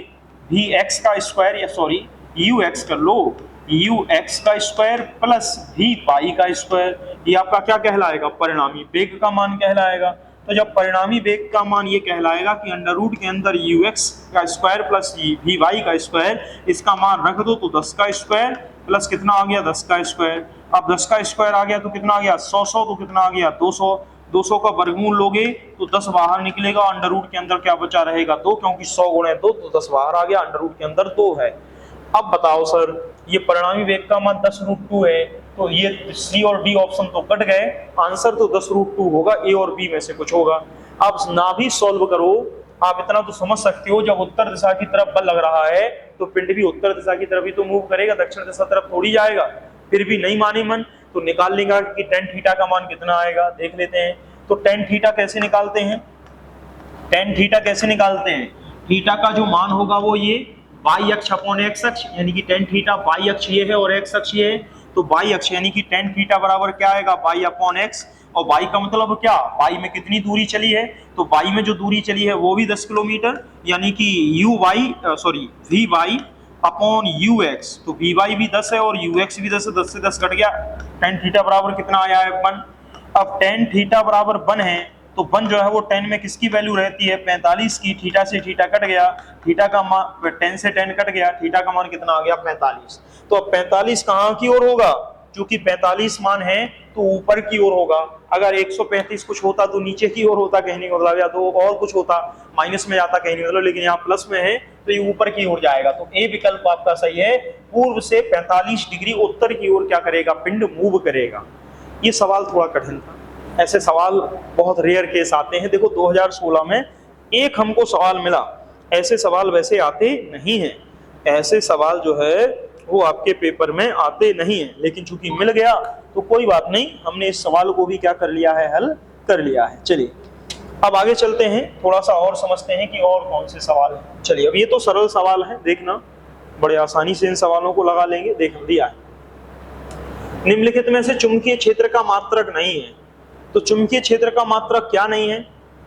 वी एक्स का स्क्वायर, या सॉरी यू एक्स कर लो, यू एक्स का स्क्वायर प्लस वी पाई का स्क्वायर। ये आपका क्या कहलाएगा, परिणामी वेग का मान कहलाएगा। तो जब परिणामी वेग का मान ये कहलाएगा कि अंडर रूट के अंदर यू एक्स का स्क्वायर प्लस वी वाई का स्क्वायर, इसका मान रख दो तो 10 का स्क्वायर प्लस कितना आ गया, 10 का स्क्वायर। अब 10 का स्क्वायर आ गया तो कितना आ गया, 100 तो कितना आ गया, 200। 200 का वर्गमूल लोगे तो 10 बाहर निकलेगा, अंडर रूट के अंदर क्या बचा रहेगा, 2, क्योंकि 100 गुणे 2 तो 10 बाहर आ गया, अंडर रूट के अंदर 2 है। अब बताओ सर, ये परिणामी वेग का मान 10√2 है, तो ये सी और डी ऑप्शन तो कट गए, आंसर तो 10√2 होगा, ए और बी में से कुछ होगा। अब ना भी सॉल्व करो, आप इतना तो समझ सकते हो, जब उत्तर दिशा की तरफ बल लग रहा है तो पिंड भी उत्तर दिशा की तरफ ही तो मूव करेगा, दक्षिण दिशा तरफ थोड़ी जाएगा। फिर भी नहीं माने मन, तो निकाल लेगा कि tan थीटा का मान कितना आएगा, देख लेते हैं। तो tan थीटा कैसे निकालते हैं, tan थीटा कैसे निकालते हैं, थीटा का जो मान होगा वो ये y अक्ष अपॉन x अक्ष, यानी कि tan थीटा y अक्ष ये है और x अक्ष ये है, तो y अक्ष यानी कि tan थीटा बराबर क्या आएगा, y अपॉन x। और y का मतलब क्या, y में कितनी दूरी चली है, तो y में जो दूरी चली है वो भी 10 किलोमीटर, यानी कि v y upon u x. तो वी वाई भी 10 है और यू एक्स भी 10 है, 10 से 10 कट गया, tan थीटा बराबर कितना आया है, 1। अब tan थीटा बराबर 1 है, तो 1 जो है वो tan में किसकी वैल्यू रहती है, 45 की। थीटा से थीटा कट गया, थीटा का मान 10 से 10 कट गया, थीटा का मान कितना आ गया, 45। तो अब 45 कहाँ की ओर होगा, चूंकि 45 मान है तो ऊपर की ओर होगा। अगर 135 कुछ होता तो नीचे की ओर होता, कहने का मतलब, या तो और कुछ होता माइनस में जाता, कहने का मतलब, लेकिन यहाँ प्लस में है तो ये ऊपर की ओर जाएगा। तो ए विकल्प आपका सही है, पूर्व से 45 डिग्री उत्तर की ओर क्या करेगा, पिंड मूव करेगा। ये सवाल थोड़ा कठिन था, ऐसे सवाल बहुत रेयर केस आते हैं। देखो 2016 में एक हमको सवाल मिला, ऐसे सवाल वैसे आते नहीं हैं, ऐसे सवाल जो है वो आपके पेपर में आते नहीं हैं, लेकिन चूंकि मिल गया तो कोई बात नहीं, हमने इस सवाल को भी क्या कर लिया है, हल कर लिया है। चलिए अब आगे चलते हैं, थोड़ा सा और समझते हैं कि और कौन से सवाल हैं। चलिए अब ये तो सरल सवाल है, देखना बड़े आसानी से इन सवालों को लगा लेंगे। देख दिया है, निम्नलिखित में से चुंबकीय क्षेत्र का मात्रक नहीं है, तो चुंबकीय क्षेत्र का मात्रक क्या नहीं है,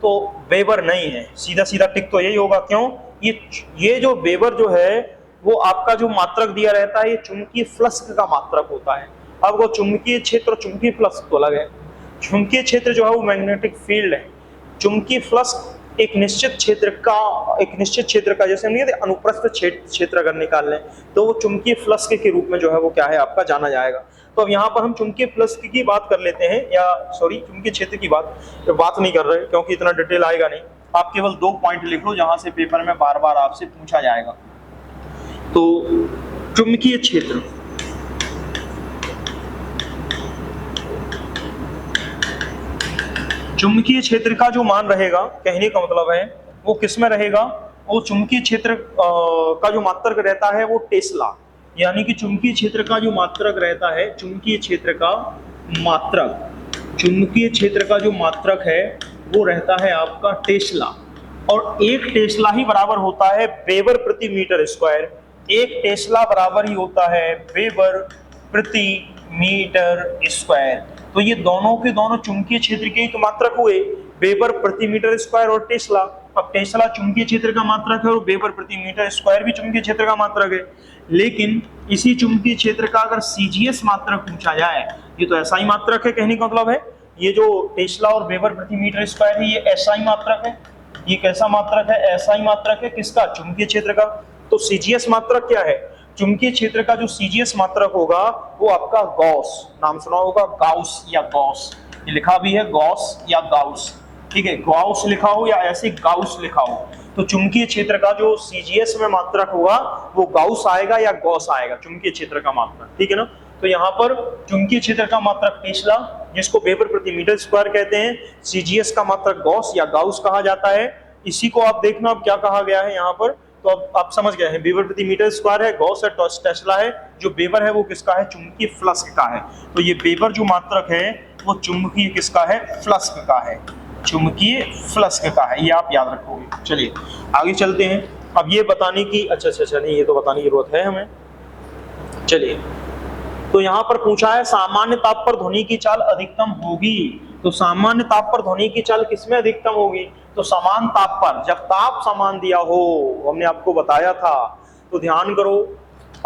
तो वेबर नहीं है। सीधा सीधा टिक तो यही होगा, क्यों, ये जो वेबर जो है वो आपका जो मात्रक दिया रहता है, ये चुंबकीय फ्लक्स का मात्रक होता है। अब वो चुंबकीय क्षेत्र और चुंबकीय फ्लक्स तो अलग है। चुंबकीय क्षेत्र जो है वो मैग्नेटिक फील्ड है, चुंबकीय फ्लक्स एक निश्चित क्षेत्र का जैसे हम कहते हैं अनुप्रस्थ क्षेत्र अगर निकाल लें तो वो चुंबकीय फ्लक्स के रूप में जो है वो क्या है आपका जाना जाएगा। तो अब यहाँ पर हम चुंबकीय फ्लक्स की बात कर लेते हैं, या सॉरी चुंबकीय क्षेत्र की बात नहीं कर रहे, क्योंकि इतना डिटेल आएगा नहीं। आप केवल 2 पॉइंट लिख लो जहां से पेपर में बार बार आपसे पूछा जाएगा। तो चुंबकीय क्षेत्र, चुंबकीय क्षेत्र का जो मान रहेगा, कहने का मतलब है वो किस में रहेगा, वो चुंबकीय क्षेत्र का जो मात्रक रहता है वो टेस्ला, यानी कि चुंबकीय क्षेत्र का जो मात्रक रहता है, चुंबकीय क्षेत्र का जो मात्रक है वो रहता है आपका टेस्ला, और एक टेस्ला ही बराबर होता है वेबर प्रति मीटर स्क्वायर। एक टेस्ला बराबर ही होता है वेबर प्रति मीटर स्क्वायर। तो ये दोनों के दोनों चुंबकीय क्षेत्र के ही तो मात्रक हुए, वेबर प्रति मीटर स्क्वायर और टेस्ला। अब टेस्ला चुंबकीय क्षेत्र का मात्रक है और वेबर प्रति मीटर स्क्वायर भी चुंबकीय क्षेत्र का मात्रक है। लेकिन इसी चुंबकीय क्षेत्र का अगर सीजीएस मात्रक पूछा जाए, ये तो ऐसा ही मात्रक है, कहने का मतलब है ये जो टेस्ला और वेबर प्रति मीटर स्क्वायर है ये ऐसा ही मात्रक है। ये कैसा मात्रक है? ऐसा ही मात्रक है। किसका? चुंबकीय क्षेत्र का। तो सीजीएस मात्रक क्या है? चुंबकीय क्षेत्र का जो सीजीएस मात्रक होगा वो आपका गॉस, नाम सुना होगा, गाउस या गॉस, ये लिखा भी है गॉस या गाउस, ठीक है, गॉस लिखा हो या ऐसे गाउस लिखा हो। तो चुंबकीय क्षेत्र का जो सीजीएस में मात्रक होगा वो गाउस आएगा या गॉस आएगा, चुंबकीय क्षेत्र का मात्रक, ठीक है ना। तो यहाँ पर चुंबकीय क्षेत्र का मात्रक टेस्ला, जिसको वेबर प्रति मीटर स्क्वायर कहते हैं, सीजीएस का मात्रक गॉस या गाउस कहा जाता है। इसी को आप देखना अब क्या कहा गया है यहाँ पर, तो अब आप समझ गए हैं, वेबर प्रति मीटर स्क्वायर है, गॉस है, टेस्ला है, जो वेबर है वो किसका है? चुंबकीय फ्लक्स का है। तो ये वेबर जो मात्रक है वो चुंबकीय किसका है? फ्लक्स का है, चुंबकीय फ्लक्स का है, ये आप याद रखोगे। चलिए आगे चलते हैं। अब ये बताने की अच्छा नहीं, ये तो बताने की जरूरत है हमें। चलिए, तो यहाँ पर पूछा है सामान्य ताप पर ध्वनि की चाल अधिकतम होगी। तो सामान्य ताप पर ध्वनि की चाल किसमें अधिकतम होगी? तो समान ताप पर, जब ताप समान दिया हो, हमने आपको बताया था। तो ध्यान करो,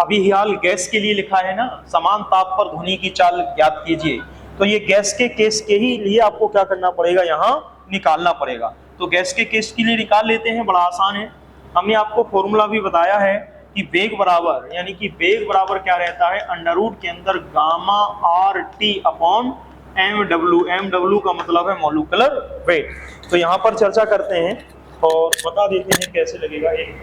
अभी हाल गैस के लिए लिखा है ना, समान ताप पर ध्वनि की चाल ज्ञात कीजिए। तो ये गैस के केस के ही लिए आपको क्या करना पड़ेगा? यहाँ निकालना पड़ेगा। तो गैस के केस के लिए निकाल लेते हैं, बड़ा आसान है। हमने आपको फॉर्मूला भी बताया है कि वेग बराबर, यानी कि वेग बराबर क्या रहता है? अंडर रूट के अंदर gamma R T upon M W का मतलब है मॉलिक्यूलर वेट। तो यहाँ पर चर्चा करते हैं और बता देते हैं कैसे लगेगा ये।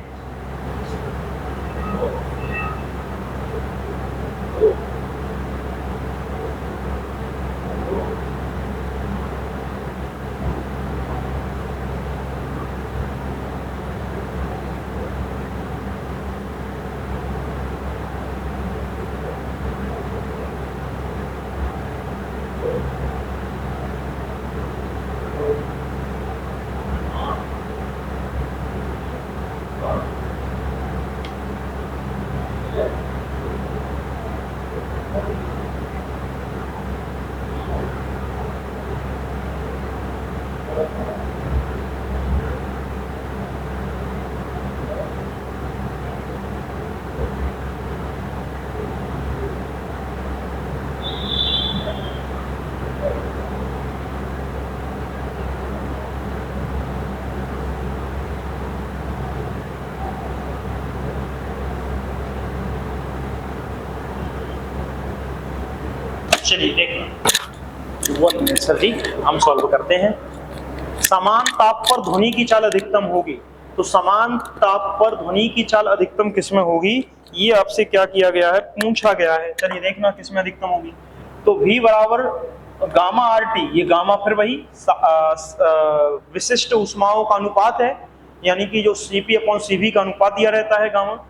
चलिए देखना, 1 मिनट सर जी, हम सॉल्व करते हैं। समान ताप पर ध्वनि की चाल अधिकतम होगी। तो समान ताप पर ध्वनि की चाल अधिकतम किसमें होगी? ये आपसे क्या किया गया है? पूछा गया है। चलिए देखना किसमें अधिकतम होगी। तो V बराबर गामा आर टी, ये गामा फिर वही विशिष्ट ऊष्माओं का अनुपात है, यानी कि जो CP/CV का अनुपात दिया रहता है गामा।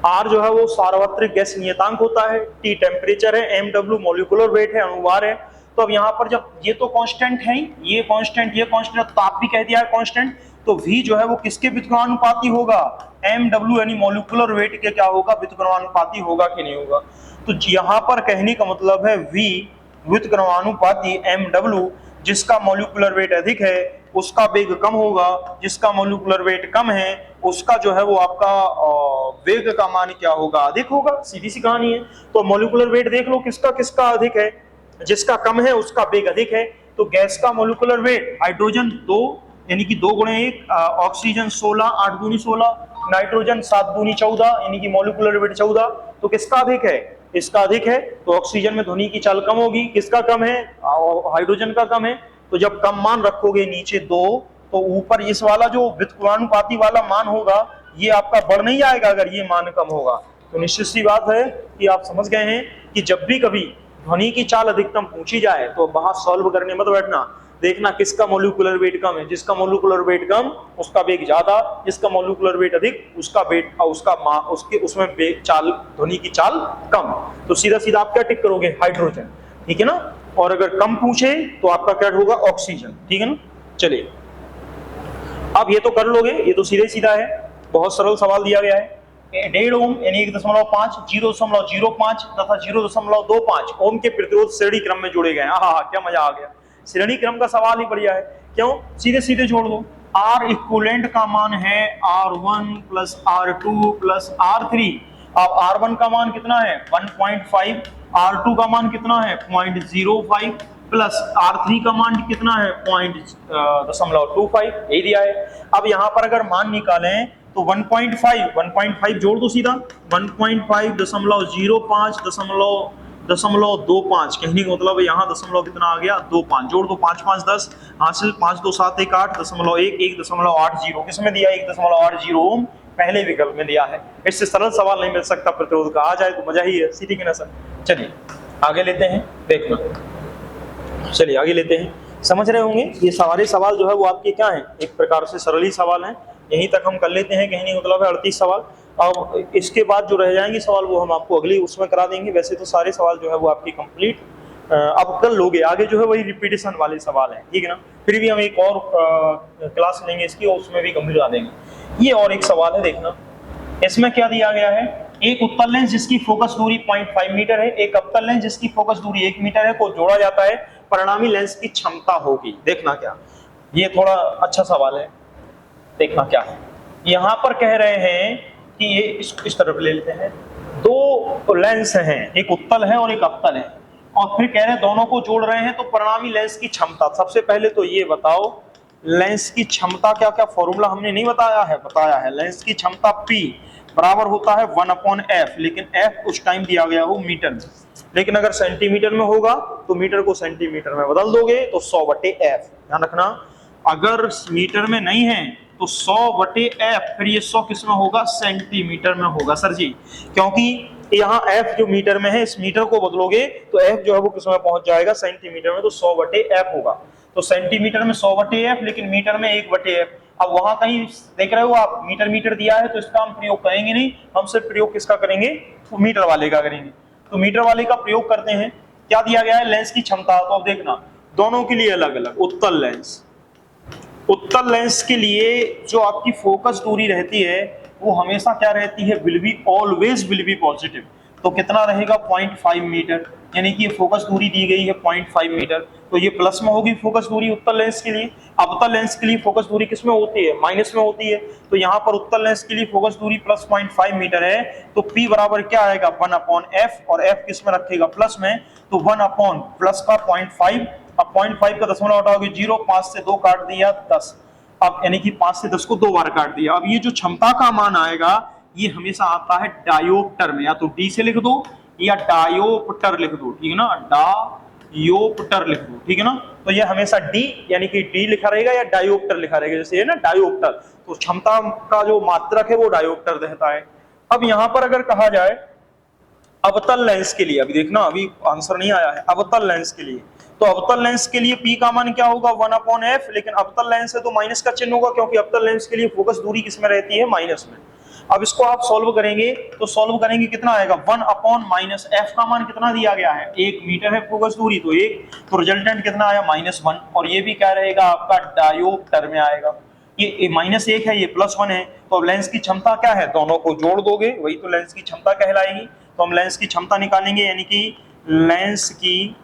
R जो है वो सार्वत्रिक गैस नियतांक होता है, T टेम्परेचर है, MW मॉलिक्यूलर वेट है, अणुभार है। तो अब यहाँ पर जब ये तो कांस्टेंट है, ये कांस्टेंट, ताप भी कह दिया है कांस्टेंट, तो V जो है वो किसके व्युत्क्रमानुपाती होगा? MW यानी मॉलिक्यूलर वेट के क्या होगा? व्युत्क्रमानुपाती होगा कि नहीं होगा? तो यहाँ पर कहने का मतलब है V व्युत्क्रमानुपाती MW, जिसका मॉलिक्यूलर वेट अधिक है उसका वेग कम होगा, जिसका मॉलिक्यूलर वेट कम है उसका जो है वो आपका वेग का मान क्या होगा? अधिक होगा। सीधी सी कहानी है। तो मॉलिक्यूलर वेट देख लो किसका किसका अधिक है, जिसका कम है उसका वेग अधिक है। तो गैस का मॉलिक्यूलर वेट, हाइड्रोजन 2 यानी कि 2 गुणे 1, ऑक्सीजन 16, 8 दूनी 16, नाइट्रोजन 7 दूनी 14 यानी कि मॉलिक्यूलर वेट 14। तो किसका अधिक है? इसका अधिक है। तो ऑक्सीजन में ध्वनि की चाल कम होगी। किसका कम है? हाइड्रोजन का कम है। तो जब कम मान रखोगे नीचे 2, तो ऊपर इस वाला जो व्युत्क्रमानुपाती वाला मान होगा ये आपका बढ़ नहीं जाएगा अगर ये मान कम होगा। तो निश्चित सी बात है कि आप समझ गए हैं कि जब भी कभी ध्वनि की चाल अधिकतम पूछी जाए तो वहां सॉल्व करने मत बैठना, देखना किसका मोलिकुलर वेट कम है, जिसका मोलिकुलर वेट कम उसका वेग ज्यादा, जिसका मोलिकुलर वेट अधिक उसका वेट उसके उसमें चाल ध्वनि की चाल कम। तो सीधा सीधा आप क्या टिक करोगे, हाइड्रोजन, ठीक है ना। और अगर कम पूछे तो आपका क्या होगा, ऑक्सीजन, ठीक है ना। चलिए अब ये तो कर लोगे, ये तो सीधे सीधा है, बहुत सरल सवाल दिया गया है। 1.5 ओम यानी 1.5, 0.05 तथा 0.25 ओम के प्रतिरोध श्रेणी क्रम में जोड़े गए हैं। हाँ क्या मजा आ गया, श्रेणी क्रम का सवाल ही बढ़िया है। क्यों, सीधे सीधे जोड़ दो। R इक्विवेलेंट का मान है R1 plus R2 plus R3। अब R1 का मान कितना है 1.5, R2 का मान कितना है 0.05 प्लस R3 का मान कितना है 0.25, यही दिया है। अब यहाँ पर अगर मान निकालें तो 1.5 जोड़ दो सीधा, 1.5.05.25, कहने का मतलब यहाँ दशमलव कितना आ गया 25, जोड़ दो 5 5 10 हासिल 5 2 7 1 8 .1 1.80, किसमें दिया 1.80 ओम, पहले विकल्प में दिया है। इससे सरल सवाल नहीं मिल सकता प्रतिरोध का, आ जाए तो मजा ही है, सीधी की ना सर। चलिए आगे लेते हैं, देखना, चलिए आगे लेते हैं। समझ रहे होंगे ये सारे सवाल जो है वो आपके क्या हैं, एक प्रकार से सरल ही सवाल हैं। यहीं तक हम कर लेते हैं, कहने का मतलब है 38 सवाल। अब इसके बाद जो रह जाएंगे सवाल वो हम आपको अगली उसमें करा देंगे। वैसे तो सारे सवाल जो है वो आपकी कंप्लीट अब कर लोगे, आगे जो है वही रिपीटेशन वाले सवाल हैं, ठीक है ना। फिर भी हम एक और क्लास लेंगे इसकी और उसमें भी कंप्लीट करा देंगे। ये और एक सवाल है, देखना इसमें क्या दिया गया है। एक उत्तल लेंस जिसकी फोकस दूरी 0.5 मीटर है, एक अवतल लेंस जिसकी फोकस दूरी 1 मीटर है को जोड़ा जाता है, परिणामी लेंस की क्षमता होगी। देखना क्या, ये थोड़ा अच्छा सवाल है, देखना क्या है। यहाँ पर कह रहे हैं कि ये इस तरफ ले लेते हैं, दो लेंस हैं, एक उत्तल है और एक अवतल है, और फिर कह रहे हैं दोनों को जोड़ रहे हैं तो परिणामी लेंस की क्षमता। सबसे पहले तो ये बताओ लेंस की क्षमता क्या, क्या फॉर्मूला हमने नहीं बताया है, बताया है। लेंस की क्षमता P बराबर होता है 1/f, लेकिन f उस टाइम दिया गया हो मीटर में, लेकिन अगर सेंटीमीटर में होगा तो मीटर को सेंटीमीटर में बदल दोगे तो 100/f। ध्यान रखना, अगर मीटर में नहीं है तो 100/f, फिर ये 100 किस में होगा, सेंटीमीटर में होगा सर जी, क्योंकि यहाँ f जो मीटर में है इस मीटर को बदलोगे तो f जो है वो किस में पहुंच जाएगा, सेंटीमीटर में, तो 100/f होगा। तो सेंटीमीटर में 100/f, लेकिन मीटर में 1/f। अब वहां कहीं देख रहे हो आप मीटर दिया है तो इसका हम प्रयोग करेंगे नहीं, हम सिर्फ प्रयोग किसका करेंगे, तो मीटर वाले का करेंगे। तो मीटर वाले का प्रयोग करते हैं। क्या दिया गया है, लेंस की क्षमता। तो अब देखना दोनों के लिए अलग अलग। उत्तल लेंस के लिए जो आपकी फोकस दूरी रहती है वो हमेशा क्या रहती है, ऑलवेज विल बी पॉजिटिव। तो कितना रहेगा 0.5 मीटर, यानी कि ये फोकस दूरी दी गई है 0.5 मीटर, तो ये प्लस में होगी फोकस दूरी उत्तल लेंस के लिए। अवतल लेंस के लिए फोकस दूरी किस में होती है, माइनस में होती है। तो यहाँ पर उत्तल लेंस के लिए फोकस दूरी प्लस 0.5 मीटर है, तो P बराबर क्या आएगा 1/f, और f किस में रखेगा, प्लस में, तो 1/ प्लस का 0.5। अब 0.5 का दशमलव हटाओगे 0, 5 से 2 काट दिया 10, अब यानी कि 5 से 10 को 2 बार काट दिया। अब ये जो क्षमता का मान आएगा ये हमेशा आता है डायोप्टर में, या तो D से लिख दो या डायोप्टर लिख दो, ठीक है ना, डायोप्टर लिख दो, ठीक है ना। तो ये हमेशा D यानी कि D लिखा रहेगा या डायोप्टर लिखा रहेगा, जैसे ये ना डायोप्टर, तो क्षमता का जो मात्रक है वो डायोप्टर रहता है। अब यहाँ पर अगर कहा जाए अवतल लेंस के लिए, अभी देखना अभी आंसर नहीं आया है, अवतल लेंस के लिए, तो अवतल लेंस के लिए P का मान क्या होगा 1/f, लेकिन अवतल लेंस है तो माइनस का चिन्ह होगा, क्योंकि अवतल लेंस के लिए फोकस दूरी किस में रहती है, माइनस में। अब इसको आप सॉल्व करेंगे तो सॉल्व करेंगे कितना आएगा 1/-f का मान कितना दिया गया है, 1 मीटर है फोकस दूरी, तो 1, तो रिजल्टेंट कितना आया -1, और ये भी क्या रहेगा आपका डायोप्टर में आएगा। ये -1 है, ये +1 है, तो अब लेंस की क्षमता क्या है, दोनों को जोड़ दोगे वही तो लेंस की क्षमता कहलाएगी। तो हम लेंस की क्षमता निकालेंगे, यानी कि लेंस की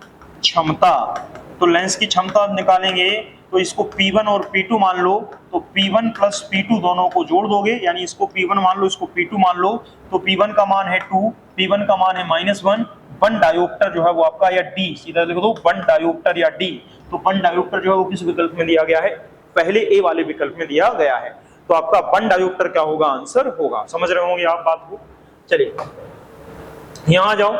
क्षमता, तो लेंस की क्षमता निकालेंगे तो इसको P1 और P2 मान लो, तो P1 प्लस P2 दोनों को जोड़ दोगे, यानी इसको P1 मान लो इसको P2 मान लो, तो P1 का मान है 2, P1 का मान है -1, 1 डायोप्टर जो है वो आपका, या D सीधा लिख दो 1 डायोप्टर या D। तो 1 डायोप्टर जो है वो किस विकल्प में दिया गया है, पहले A वाले विकल्प में दिया गया है, तो आपका 1 डायोप्टर क्या होगा, आंसर होगा। समझ रहे होंगे आप बात को। चलिए यहाँ आ जाओ,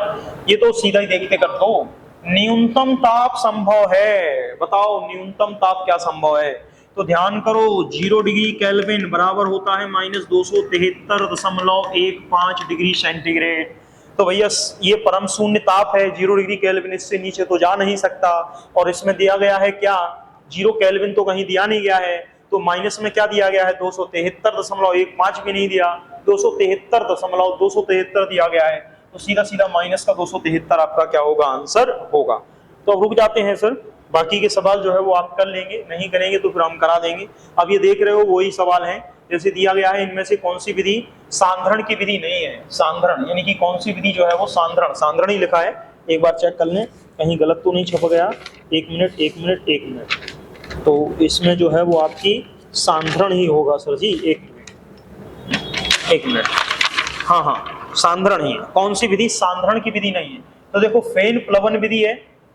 ये तो सीधा ही देखते कर दो। न्यूनतम ताप संभव है, बताओ न्यूनतम ताप क्या संभव है। तो ध्यान करो 0 डिग्री केल्विन बराबर होता है -273.15 डिग्री सेंटीग्रेड। तो भैया ये परम शून्य ताप है 0 डिग्री केल्विन, इससे नीचे तो जा नहीं सकता। और इसमें दिया गया है क्या, 0 केल्विन तो कहीं दिया नहीं गया है, तो माइनस में क्या दिया गया है 273.15 भी नहीं दिया, 273.273 दिया गया है, तो सीधा सीधा माइनस का 273 आपका क्या होगा, आंसर होगा। तो अब रुक जाते हैं सर, बाकी के सवाल जो है वो आप कर लेंगे, नहीं करेंगे तो फिर हम करा देंगे। अब ये देख रहे हो वही सवाल है, जैसे दिया गया है इनमें से कौन सी विधि सांद्रण की विधि नहीं है, सांद्रण यानी कि कौन सी विधि जो है वो सांद्रण ही लिखा है, एक बार चेक कर लें कहीं गलत तो नहीं छप गया। एक मिनट, तो इसमें जो है वो आपकी सांद्रण ही होगा सर जी, एक मिनट, हाँ सांद्रण ही है, कौन सी विधि, सांद्रण की विधि नहीं है। तो देखो फेन प्लवन विधि है,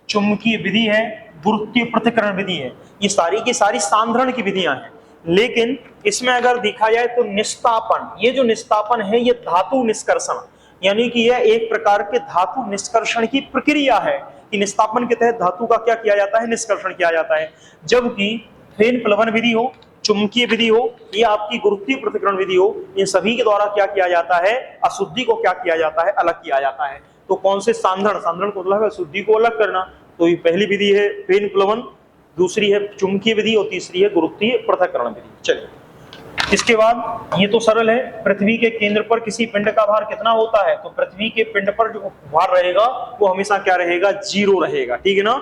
चुंबकीय विधि है, गुरुत्वीय पृथक्करण विधि है, ये सारी की सारी सांद्रण की विधियां हैं। लेकिन इसमें अगर देखा जाए तो निस्तापन, ये जो निस्तापन है ये धातु निष्कर्षण, यानी कि यह एक प्रकार के धातु निष्कर्षण की प्रक्रिया है कि निस्तापन के तहत धातु का क्या किया जाता है, निष्कर्षण किया जाता है। जबकि फेन प्लवन विधि हो, चुंबकीय विधि हो, ये आपकी गुरुत्वीय पृथक्करण विधि हो, इन सभी के द्वारा क्या किया जाता है, अशुद्धि को क्या किया जाता है, अलग किया जाता है। तो कौन से सांद्रण को मतलब अशुद्धि को अलग करना, तो ये पहली विधि है फेन प्लवन, दूसरी है चुंबकीय विधि और तीसरी है गुरुत्वीय पृथक्करण विधि। चलिए इसके बाद ये तो सरल है, पृथ्वी के केंद्र पर किसी पिंड का भार कितना होता है, तो पृथ्वी के पिंड पर जो भार रहेगा वो हमेशा क्या रहेगा, 0 रहेगा, ठीक है ना।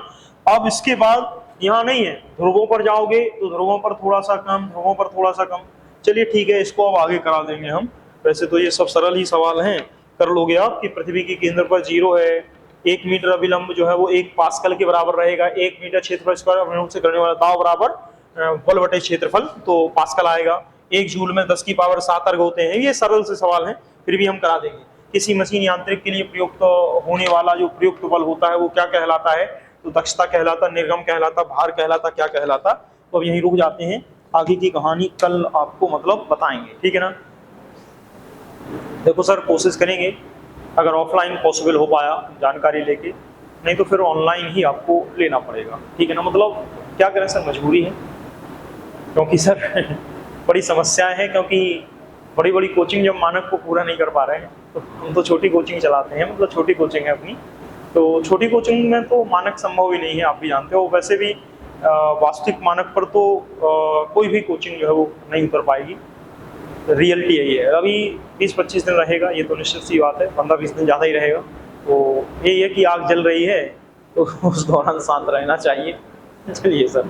अब इसके बाद यहाँ नहीं है, ध्रुवों पर जाओगे तो ध्रुवों पर थोड़ा सा कम, ध्रुवों पर थोड़ा सा कम। चलिए ठीक है, इसको अब आगे करा देंगे हम, वैसे तो ये सब सरल ही सवाल हैं, कर लोगे आप कि पृथ्वी के केंद्र पर 0 है, 1 मीटर अभिलंब जो है वो 1 पास्कल के बराबर रहेगा, 1 मीटर क्षेत्रफल स्क्वायर अभिलंब से करने वाला दाव बराबर बल बटे क्षेत्रफल, तो पास्कल आएगा। 1 जूल में 10 की पावर 7 अर्ग होते हैं। ये सरल से सवाल हैं, फिर भी हम करा देंगे। किसी मशीन यांत्रिक के लिए प्रयुक्त होने वाला जो प्रयुक्त बल होता है वो क्या कहलाता है, तो दक्षता कहलाता, निर्गम कहलाता, भार कहलाता, क्या कहलाता। तो अब यहीं रुक जाते हैं, आगे की कहानी कल आपको मतलब बताएंगे, ठीक है ना। देखो सर, कोशिश करेंगे अगर ऑफलाइन पॉसिबल हो पाया जानकारी लेके, नहीं तो फिर ऑनलाइन ही आपको लेना पड़ेगा, ठीक है ना। मतलब क्या करें सर, मजबूरी है, क्योंकि सर बड़ी समस्याएं हैं, क्योंकि बड़ी बड़ी कोचिंग जब मानक को पूरा नहीं कर पा रहे हैं तो हम तो छोटी कोचिंग चलाते हैं, मतलब छोटी कोचिंग है अपनी, तो छोटी कोचिंग में तो मानक संभव ही नहीं है, आप भी जानते हो। वैसे भी वास्तविक मानक पर तो कोई भी कोचिंग जो है वो नहीं उतर पाएगी, रियलिटी यही है। अभी 20-25 दिन रहेगा, ये तो निश्चित सी बात है, 15-20 दिन ज़्यादा ही रहेगा। तो यही है कि आग जल रही है तो उस दौरान शांत रहना चाहिए। चलिए सर।